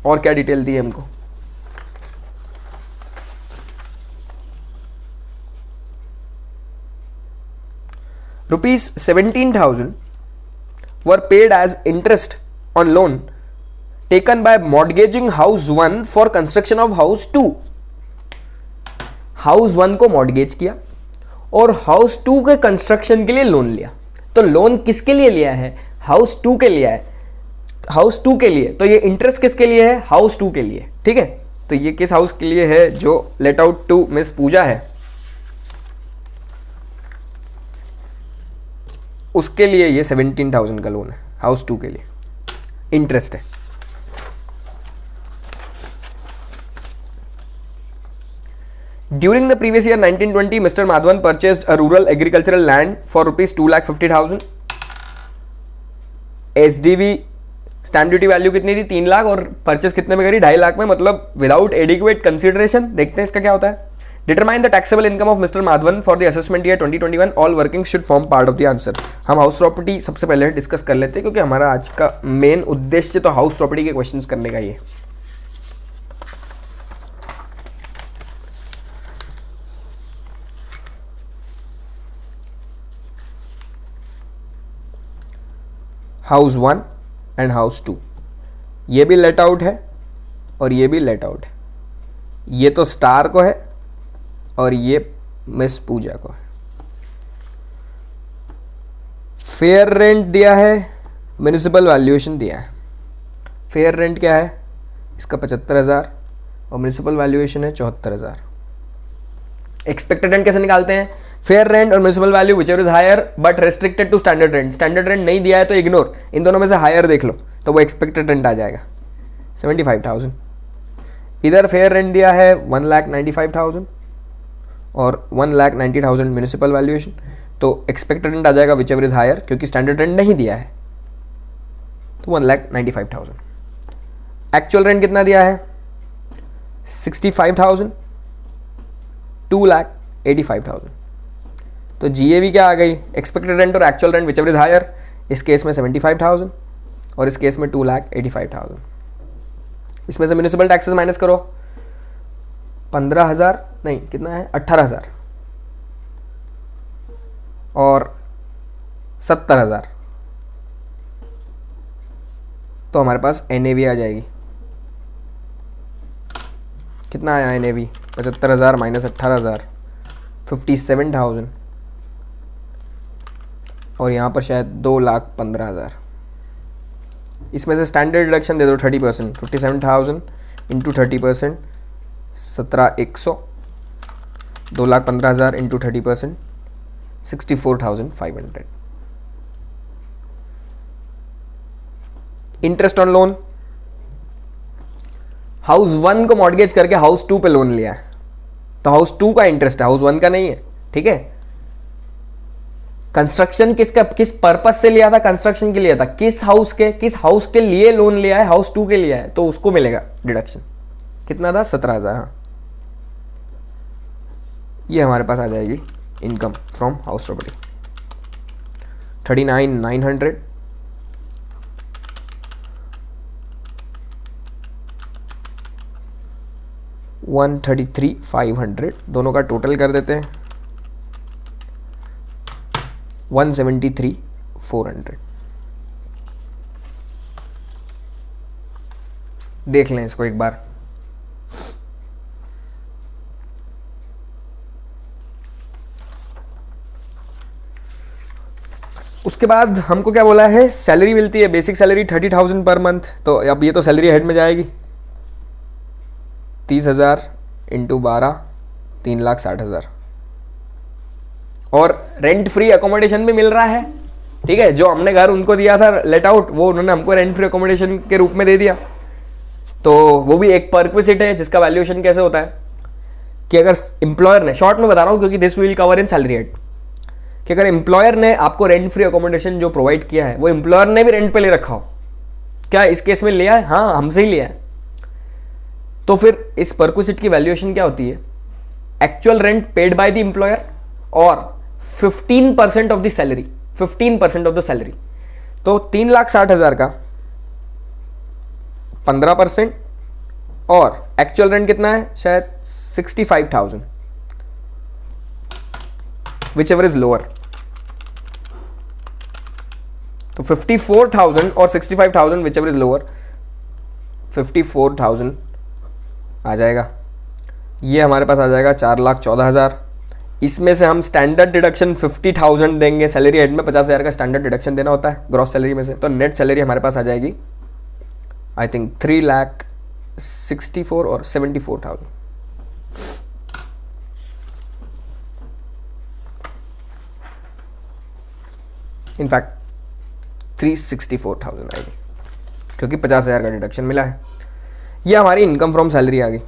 और क्या डिटेल दी है हमको? ₹17,000 were paid as interest on loan taken by mortgaging house 1 for construction of house 2। House 1 को मॉर्गेज किया और हाउस 2 के कंस्ट्रक्शन के लिए लोन लिया। तो लोन किसके लिए लिया है? हाउस 2 के लिए है, हाउस 2 के लिए। तो ये इंटरेस्ट किसके लिए है? हाउस 2 के लिए, ठीक है। तो ये किस हाउस के लिए है? जो लेट आउट टू मिस पूजा है उसके लिए ये 17,000 का लोन है, हाउस 2 के लिए इंटरेस्ट है। During the previous year 1920, Mr. Madhavan purchased a rural agricultural land for rupees 2,50,000. SDV stamp duty value कितनी थी? 3 लाख, और परचेस कितने में करी? 2.5 लाख में, मतलब विदाउट एडिक्वेट कंसिडरेशन। देखते हैं इसका क्या होता है। Determine the taxable income of mister Madhavan for the assessment year 2021, all working should form part of the answer. हम हाउस प्रॉपर्टी सबसे पहले डिस्कस कर लेते हैं, क्योंकि हमारा आज का मेन उद्देश्य तो हाउस प्रॉपर्टी के क्वेश्चंस करने का ही है। हाउस 1 एंड हाउस 2, ये भी लेट आउट है और ये भी लेट आउट है। ये तो स्टार को है और ये मिस पूजा को है। फेयर रेंट दिया है, म्युनिसिपल वैल्यूएशन दिया है। फेयर रेंट क्या है? इसका 75,000 और म्युनिसिपल वैल्यूएशन है 74,000। एक्सपेक्टेड रेंट कैसे निकालते हैं? फेयर रेंट और municipal value whichever is higher but restricted to standard rent. Standard rent नहीं दिया है तो इग्नोर, इन दोनों में से हायर देख लो तो वो एक्सपेक्टेड रेंट आ जाएगा 75,000। इधर फेयर रेंट दिया है 1,95,000 और 1,90,000 म्युनिसिपल वैल्यूएशन, तो एक्सपेक्टेड रेंट आ जाएगा विचएवर इज हायर, क्योंकि स्टैंडर्ड रेंट नहीं दिया है तो 1,95,000। एक्चुअल रेंट कितना दिया है? 65,000, 2,85,000। तो जीएवी क्या आ गई? एक्सपेक्टेड रेंट और actual rent whichever is higher. इस केस में 75,000 और इस केस में 2,85,000। इसमें से म्युनिसिपल टैक्सेस माइनस करो, 15,000 नहीं, कितना है? 18,000 और 70,000, तो हमारे पास एनएवी आ जाएगी। कितना आया एनएवी? 75,000 माइनस 18,000, 57,000, और यहाँ पर शायद 2,15,000। इसमें से स्टैंडर्ड डिडक्शन दे दो 30%, 57,000 into 30%, 17,100, 2,15,000 into 30%, 64,500। Interest on loan, house 1 को मॉर्गेज करके हाउस 2 पे लोन लिया है, तो हाउस 2 का इंटरेस्ट है, हाउस 1 का नहीं है, ठीक है। कंस्ट्रक्शन किस पर्पस से लिया था? कंस्ट्रक्शन के लिए था। किस हाउस के लिए लोन लिया है? हाउस 2 के लिए है, तो उसको मिलेगा डिडक्शन। कितना था? 17,000। हाँ, ये हमारे पास आ जाएगी इनकम फ्रॉम हाउस प्रॉपर्टी। 39,900, 133,500, दोनों का टोटल कर देते हैं 173,400। देख लें इसको एक बार। उसके बाद हमको क्या बोला है? सैलरी मिलती है, बेसिक सैलरी 30,000 पर मंथ। तो अब ये तो सैलरी हेड में जाएगी, 30,000 इंटू 12, 3,60,000। और रेंट फ्री अकोमोडेशन भी मिल रहा है, ठीक है। जो हमने घर उनको दिया था लेट आउट, वो उन्होंने हमको रेंट फ्री अकोमोडेशन के रूप में दे दिया, तो वो भी एक परक्विजिट है जिसका वैल्यूएशन कैसे होता है कि अगर एम्प्लॉयर ने, शॉर्ट में बता रहा हूँ क्योंकि this will cover in salary head, कि अगर एम्प्लॉयर ने आपको रेंट फ्री अकोमोडेशन जो प्रोवाइड किया है वो एम्प्लॉयर ने भी रेंट पे ले रखा हो, क्या इस केस में लिया है? हाँ, हमसे ही लिया है। तो फिर इस परक्विजिट की वैल्यूएशन क्या होती है? Actual rent paid by the employer और 15% of the salary, 15% of the salary. तो 3,60,000 का 15% और एक्चुअल रेंट कितना है? शायद 65,000, विच एवर इज लोअर। तो 54,000 और 65,000 विच एवर इज लोअर, 54,000 आ जाएगा। ये हमारे पास आ जाएगा 4,14,000। इसमें से हम स्टैंडर्ड डिडक्शन 50,000 देंगे सैलरी हेड में, 50,000 का स्टैंडर्ड डिडक्शन देना होता है ग्रॉस सैलरी में से, तो नेट सैलरी हमारे पास आ जाएगी आई थिंक 3,64,000 और 74,000। इनफैक्ट 364,000 आएगी क्योंकि 50,000 का डिडक्शन मिला है। ये हमारी इनकम फ्रॉम सैलरी आ गई।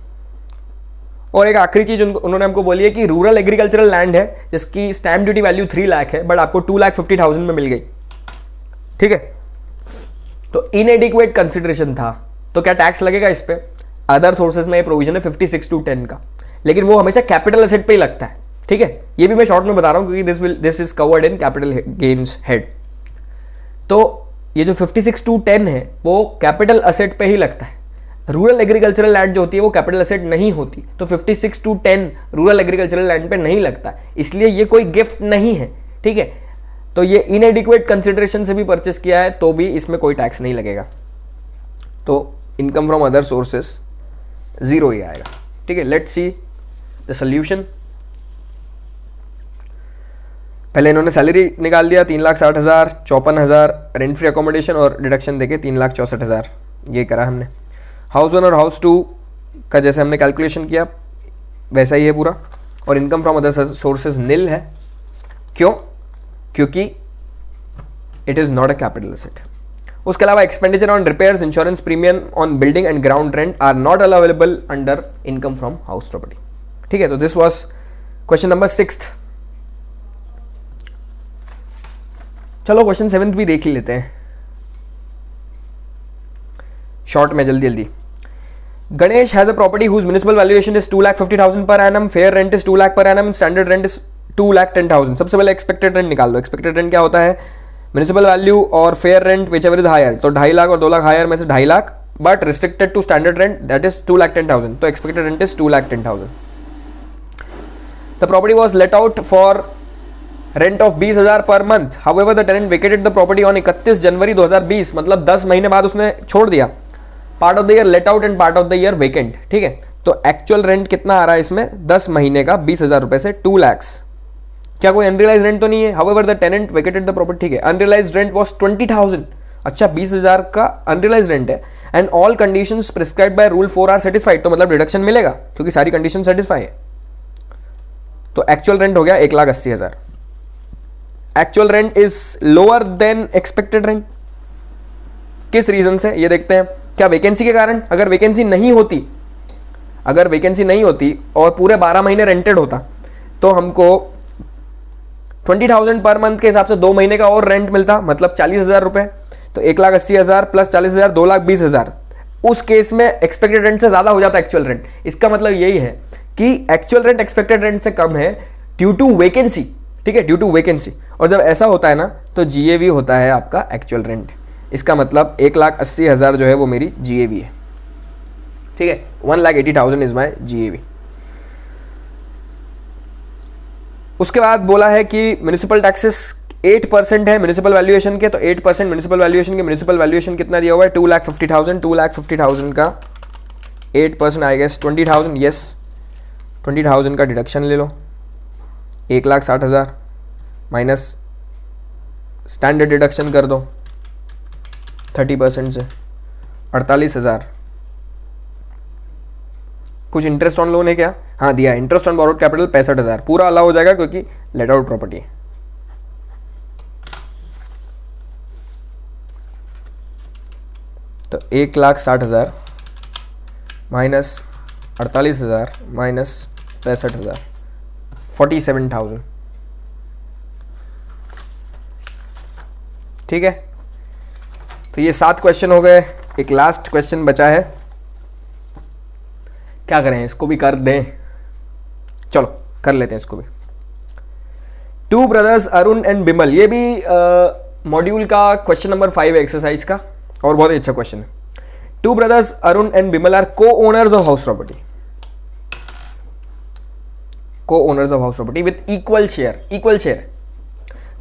और एक आखिरी चीज उन्होंने हमको बोली है कि रूरल एग्रीकल्चरल लैंड है जिसकी स्टैम्प ड्यूटी वैल्यू 3 लाख है बट आपको 2,50,000 में मिल गई, ठीक है, तो इनएडिक्वेट कंसिडरेशन था, तो क्या टैक्स लगेगा इस पे? अदर सोर्सेज में ये प्रोविजन है 56(2)(10) का, लेकिन वो हमेशा कैपिटल एसेट पे ही लगता है, ठीक है। ये भी मैं शॉर्ट में बता रहा हूं क्योंकि this is covered in capital gains head. तो ये जो 56(2)(10) है वो कैपिटल एसेट पे ही लगता है। रूरल एग्रीकल्चरल लैंड जो होती है वो कैपिटल एसेट नहीं होती, तो 56(2)(10) रूरल एग्रीकल्चरल लैंड पे नहीं लगता, इसलिए ये कोई गिफ्ट नहीं है, ठीक है। तो ये इनएडिक्वेट कंसिडरेशन से भी परचेस किया है तो भी इसमें कोई टैक्स नहीं लगेगा, तो इनकम फ्रॉम अदर सोर्सेस 0 ही आएगा, ठीक है। Let's see the solution. पहले इन्होंने सैलरी निकाल दिया 3,60,000, 54,000 रेंट फ्री अकोमोडेशन और डिडक्शन देके 3,64,000, ये करा हमने। हाउस 1 और हाउस 2 का जैसे हमने कैलकुलेशन किया वैसा ही है पूरा, और income from other sources nil है। क्यों? क्योंकि it is not a capital asset. उसके अलावा expenditure on repairs, insurance premium on building and ground rent are not allowable under income from house property, ठीक है। तो दिस वॉज क्वेश्चन नंबर 6। चलो question 7 भी देख ही लेते हैं शॉर्ट में, जल्दी जल्दी। Ganesh has a property whose municipal valuation is 2,50,000 per annum, fair rent is 2 lakh per annum, standard rent is 2,10,000। सबसे पहले एक्सपेक्टेड रेंट निकाल लो। एक्सपेक्टेड रेंट क्या होता है? म्युनिसिपल वैल्यू और fair rent whichever is higher, तो 2.5 लाख और 2 लाख हायर में से 2.5 lakh, but restricted to standard rent that is 2,10,000, तो expected rent is 2,10,000। The property was let out for rent of 20,000 per month, however the tenant vacated the property on 31 January 2020, मतलब 10 महीने बाद उसने छोड़ दिया। Part of the year let out and part of the year vacant, ठीक है। तो actual rent कितना आ रहा है इसमें? 10 महीने का 20,000 रुपए से 2 lakhs। क्या कोई अनरियलाइज रेंट तो नहीं है? However the tenant vacated the property, ठीक है। अनरियलाइज रेंट वॉज 20,000, अच्छा 20,000 का अनरियलाइज रेंट है, and all conditions prescribed by rule 4 are satisfied, तो मतलब डिडक्शन मिलेगा क्योंकि सारी कंडीशन सेटिस्फाई है। तो एक्चुअल रेंट हो गया 1,80,000। Actual rent is lower than expected rent, किस रीजन से ये देखते हैं। क्या वैकेंसी के कारण? अगर वैकेंसी नहीं होती, अगर वैकेंसी नहीं होती और पूरे 12 महीने रेंटेड होता तो हमको 20,000 पर मंथ के हिसाब से 2 महीने का और रेंट मिलता, मतलब 40,000 रुपए। तो 1,80,000 प्लस 40,000 2,20,000। उस केस में एक्सपेक्टेड रेंट से ज्यादा हो जाता एक्चुअल रेंट। इसका मतलब यही है कि एक्चुअल रेंट एक्सपेक्टेड रेंट से कम है ड्यू टू वैकेंसी, ठीक है, ड्यू टू वैकेंसी। और जब ऐसा होता है ना तो जीएवी होता है आपका एक्चुअल रेंट। इसका मतलब 1,80,000 जो है वो मेरी जीएवी है, ठीक है। 1,80,000 इज माई जीएवी। उसके बाद बोला है कि म्युनिसिपल टैक्सेस 8% है म्युनिसिपल वैल्यूएशन के, तो 8% म्युनिसिपल वैल्यूएशन के, म्युनिसिपल वैल्यूएशन कितना दिया हुआ है? 2,50,000। 2,50,000 का 8% आएगा 20,000, यस 20,000 का डिडक्शन ले लो, 1,60,000 माइनस स्टैंडर्ड डिडक्शन कर दो 30% से 48,000। कुछ इंटरेस्ट ऑन लोन है क्या? हाँ दिया, इंटरेस्ट ऑन बोरोड कैपिटल 65,000, पूरा अलाउ हो जाएगा क्योंकि लेट आउट प्रॉपर्टी है। तो 1,60,000 माइनस 48,000 माइनस 65,000, 47,000, ठीक है। तो ये 7 क्वेश्चन हो गए, एक लास्ट क्वेश्चन बचा है, क्या करें, इसको भी कर दें? चलो कर लेते हैं इसको भी। 2 ब्रदर्स अरुण एंड बिमल, ये भी मॉड्यूल का क्वेश्चन नंबर 5 है एक्सरसाइज का, और बहुत ही अच्छा क्वेश्चन है। 2 brothers Arun and Bimal are co owners of house property, co owners of house property with equal share, equal share.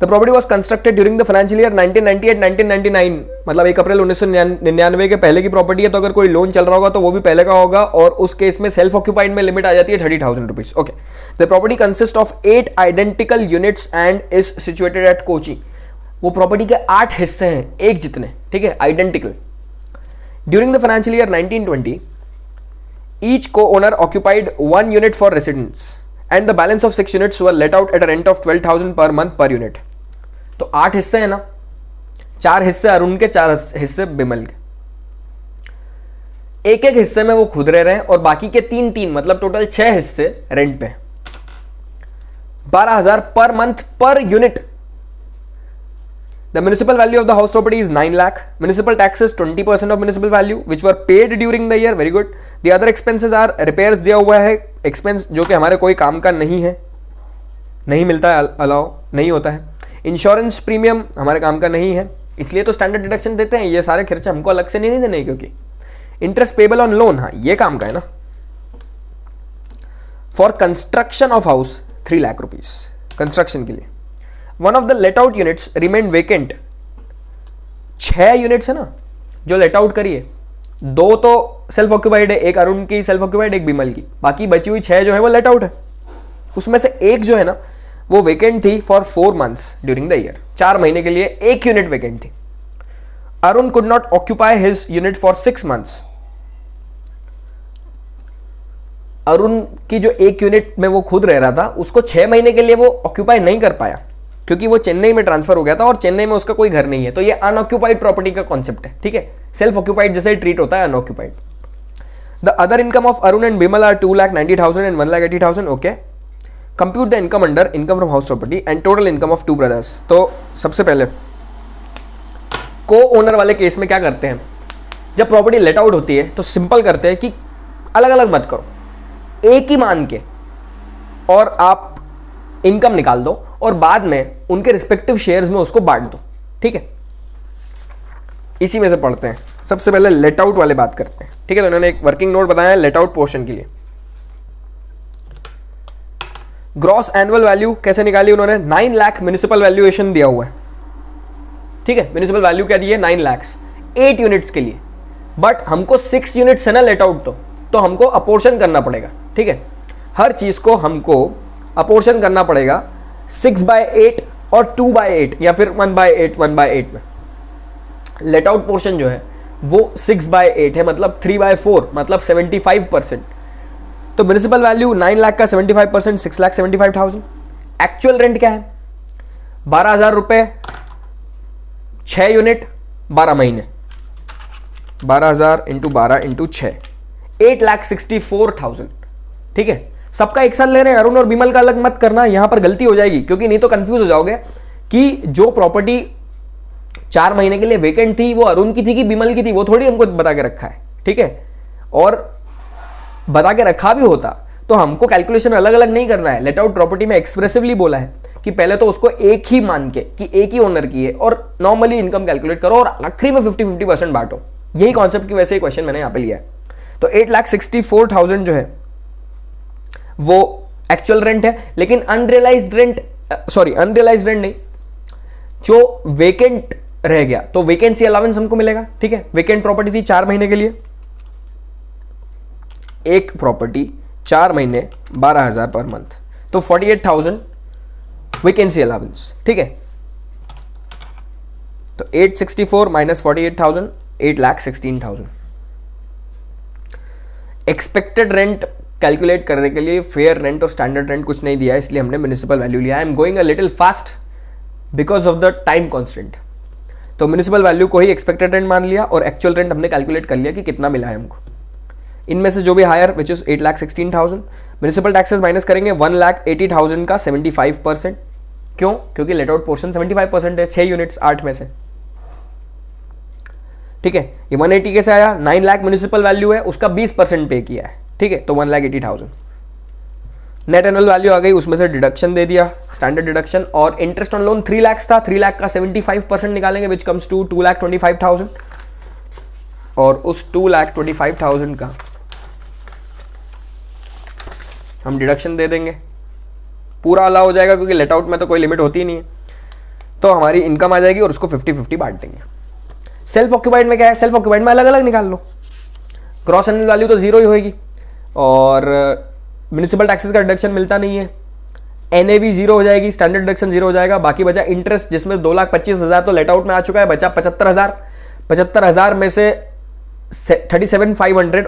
The property was constructed during the financial year 1998-1999, मतलब 1 अप्रैल 1999 के पहले की प्रॉपर्टी है, तो अगर कोई लोन चल रहा होगा तो वो भी पहले का होगा, और उस केस में सेल्फ ऑक्यूपाइड में लिमिट आ जाती है 30,000 rupees. Okay, the property consist of 8 identical units and is situated at Kochi. वो प्रॉपर्टी के 8 हिस्से हैं, एक जितने, ठीक है, identical. During the financial year 1920 each co-owner occupied 1 unit for residence and the balance of 6 units were let out at a rent of 12,000 per month per unit। तो 8 हिस्से हैं ना, 4 हिस्से अरुण के, 4 हिस्से बिमल के। एक एक हिस्से में वो खुद रह रहे हैं और बाकी के 3-3 मतलब टोटल 6 हिस्से रेंट पे। 12,000 per month per unit. The municipal value of the house property is 9 lakh. Municipal taxes 20% of municipal value which were paid during the year. Very good. The other expenses are repairs दिया हुआ है, expense जो कि हमारे कोई काम का नहीं है, नहीं मिलता है, अलाउ नहीं होता है। इंश्योरेंस प्रीमियम हमारे काम का नहीं है, इसलिए तो स्टैंडर्ड डिडक्शन देते हैं, ये सारे खर्चे हमको अलग से नहीं देने, क्योंकि इंटरेस्ट पेबल ऑन लोन, हाँ ये काम का है ना। For construction of house 3 lakh rupees construction के लिए। One of the let out units remain vacant. 6 units है ना जो लेट आउट करी है, 2 तो सेल्फ ऑक्यूपाइड है, एक अरुण की सेल्फ ऑक्यूपाइड, एक बिमल की, बाकी बची हुई 6 जो है वो लेट आउट है। उसमें से एक जो है ना वो वेकेंट थी for 4 months during the year, 4 महीने के लिए एक यूनिट वेकेंट थी। Arun could not occupy his unit for 6 months. Arun की जो एक यूनिट में वो खुद रह रहा था उसको 6 महीने के लिए वो ऑक्यूपाई नहीं कर पाया, क्योंकि वो चेन्नई में ट्रांसफर हो गया था और चेन्नई में उसका कोई घर नहीं है। तो ये अनऑक्यूपाइड प्रॉपर्टी का कॉन्सेप्ट है, ठीक है, सेल्फ ऑक्यूपाइड जैसे ट्रीट होता है unoccupied. The other income of Arun and Bimal are 2,90,000 and 1,80,000। Okay, compute the income under income from house property and total income of 2 brothers. तो सबसे पहले को ओनर वाले केस में क्या करते हैं, जब प्रॉपर्टी लेट आउट होती है तो सिंपल करते हैं कि अलग अलग मत करो, एक ही मान के और आप इनकम निकाल दो और बाद में उनके रिस्पेक्टिव शेयर्स में उसको बांट दो, ठीक है। इसी में से पढ़ते हैं, सबसे पहले लेट आउट वाले बात करते हैं, ठीक है। तो इन्होंने एक वर्किंग नोट बताया है लेट आउट पोर्शन के लिए। ग्रॉस एनुअल वैल्यू कैसे निकाली उन्होंने, 9 लाख म्युनिसिपल वैल्यूएशन दिया हुआ है, ठीक है। म्युनिसिपल वैल्यू क्या दी है, 9 लाख 8 यूनिट्स के लिए, बट हमको 6 यूनिट्स है ना लेट आउट, तो हमको अपोर्शन करना पड़ेगा, ठीक है। हर चीज को हमको अपोर्शन करना पड़ेगा 6/8 और 2/8 या फिर 1/8 में। लेट आउट पोर्शन जो है वो 6/8 है, मतलब 3/4 मतलब 75%। तो म्युनिसिपल वैल्यू 9 लाख का 75% 6,75,000। एक्चुअल रेंट क्या है, 12,000 रुपए 6 यूनिट 12 महीने, 12,000 × 12 × 6 8,64,000, ठीक है। सबका एक साथ ले रहे हैं, अरुण और बिमल का अलग मत करना, यहां पर गलती हो जाएगी, क्योंकि नहीं तो कंफ्यूज हो जाओगे कि जो प्रॉपर्टी 4 महीने के लिए वेकेंट थी वो अरुण की थी कि बिमल की थी, वो थोड़ी हमको बता के रखा है, ठीक है। और बता के रखा भी होता तो हमको कैलकुलेशन अलग अलग नहीं करना है। लेट आउट प्रॉपर्टी में एक्सप्रेसिवली बोला है कि पहले तो उसको एक ही मान के कि एक ही ओनर की है और नॉर्मली इनकम कैलकुलेट करो और आखिरी में 50-50% बांटो। यही कॉन्सेप्ट की वैसे ही क्वेश्चन मैंने यहां पे लिया है। तो 8,64,000 जो है वो एक्चुअल रेंट है, लेकिन अनरियलाइज्ड रेंट नहीं, जो वेकेंट रह गया तो वेकेंसी अलाउंस हमको मिलेगा, ठीक है। वेकेंट प्रॉपर्टी थी 4 महीने के लिए, एक प्रॉपर्टी 4 महीने 12,000 पर मंथ, तो 48,000 वेकेंसी अलाउंस, ठीक है। तो 864 माइनस 48,000 8,16,000। एक्सपेक्टेड रेंट कैलकुलेट करने के लिए फेयर रेंट और स्टैंडर्ड रेंट कुछ नहीं दिया है, इसलिए हमने म्युनिसिपल वैल्यू लिया। I am going a little fast because of the time constant. तो म्युनिसिपल वैल्यू को ही एक्सपेक्टेड रेंट मान लिया और एक्चुअल रेंट हमने कैलकुलेट कर लिया कि कितना मिला है हमको। इनमें से जो भी higher which is 8,16,000, municipal taxes minus करेंगे 1,80,000 का 75%। क्यों? क्योंकि लेट आउट पोर्शन 75% है, 6 यूनिट्स 8 में से, ठीक है। ये 180 कैसे आया, 9 लाख म्युनिसिपल वैल्यू है, उसका 20% पे किया है, ठीक है, तो 1,80,000। नेट एनुअल वैल्यू आ गई, उसमें से डिडक्शन दे दिया, स्टैंडर्ड डिडक्शन। और इंटरेस्ट ऑन लोन 3 लाख था, 3 लाख का 75% निकालेंगे विच कम्स टू 2,25,000 और उस 2,25,000 का हम डिडक्शन दे देंगे, पूरा अलाउ हो जाएगा क्योंकि लेट आउट में तो कोई लिमिट होती ही नहीं है। तो हमारी इनकम आ जाएगी और उसको 50-50 बांट देंगे। सेल्फ ऑक्यूपाइड में क्या है, सेल्फ ऑक्यूपाइड में अलग अलग निकाल लो, ग्रॉस एनुअल वैल्यू तो जीरो ही होगी और म्यूनिसिपल टैक्सेस का डिडक्शन मिलता नहीं है, NAV जीरो हो जाएगी, स्टैंडर्ड डिडक्शन जीरो हो जाएगा, बाकी बचा इंटरेस्ट जिसमें 2,25,000 तो लेट आउट में आ चुका है, बचा 75,000 में से 37,500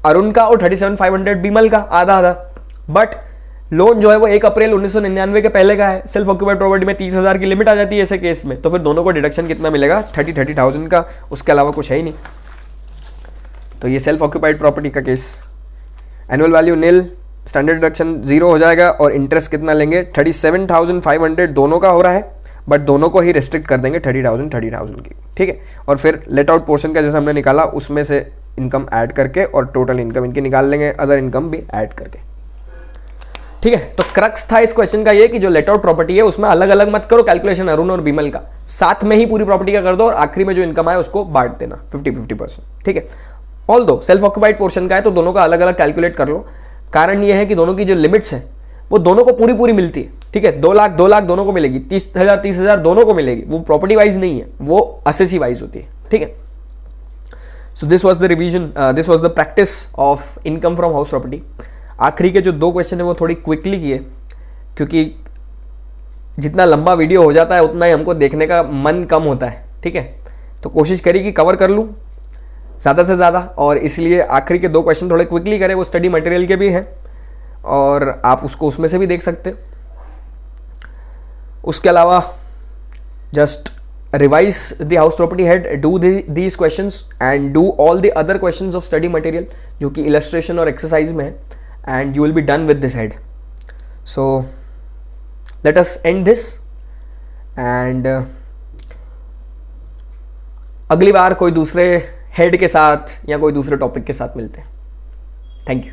अरुण का और 37,500 बीमल का, आधा आधा। बट लोन जो है वो 1 अप्रैल 1999 के पहले का है, सेल्फ ऑक्यूपाइड प्रॉपर्टी में 30,000 की लिमिट आ जाती है ऐसे केस में, तो फिर दोनों को डिडक्शन कितना मिलेगा, 30,000 का, उसके अलावा कुछ है ही नहीं। तो ये सेल्फ ऑक्यूपाइड प्रॉपर्टी का केस, एनुअल वैल्यू नील, स्टैंडर्ड डिडक्शन जीरो हो जाएगा और इंटरेस्ट कितना लेंगे, 37,500 दोनों का हो रहा है, बट दोनों को ही रेस्ट्रिक्ट कर देंगे 30,000 की, ठीक है। और फिर लेट आउट पोर्शन का जैसे हमने निकाला उसमें से इनकम ऐड करके और टोटल इनकम इनकी निकाल लेंगे, अदर इनकम भी ऐड करके, ठीक है। तो क्रक्स था इस क्वेश्चन का ये कि जो लेट आउट प्रॉपर्टी है उसमें अलग अलग मत करो कैलकुलेशन अरुण और बीमल का, साथ में ही पूरी प्रॉपर्टी का कर दो और आखिरी में जो इनकम आए उसको बांट देना 50-50%, ठीक है। ऑल दो सेल्फ ऑक्यूपाइड पोर्शन का है तो दोनों का अलग अलग कैलकुलेट कर लो। कारण ये है कि दोनों की जो लिमिट्स है वो दोनों को पूरी मिलती है, ठीक है। 2 लाख दोनों को मिलेगी, 30,000 दोनों को मिलेगी, वो प्रॉपर्टी वाइज नहीं है, वो असेसी वाइज होती है, ठीक है। So this was the revision, this was the practice of income from house property. आखिरी के जो 2 क्वेश्चन है वो थोड़ी क्विकली किए क्योंकि जितना लंबा वीडियो हो जाता है उतना ही हमको देखने का मन कम होता है, ठीक है। तो कोशिश करी कि कवर कर लूँ ज़्यादा से ज़्यादा, और इसलिए आखिरी के 2 क्वेश्चन थोड़े क्विकली करें, वो स्टडी मटेरियल के भी हैं और आप उसको उसमें से भी देख सकते हैं। उसके अलावा just revise the house property head, do these questions and do all the other questions of study material जो कि इलस्ट्रेशन और एक्सरसाइज में है, and you will be done with this head. So let us and this and अगली बार कोई दूसरे head के साथ या कोई दूसरे टॉपिक के साथ मिलते हैं। Thank you.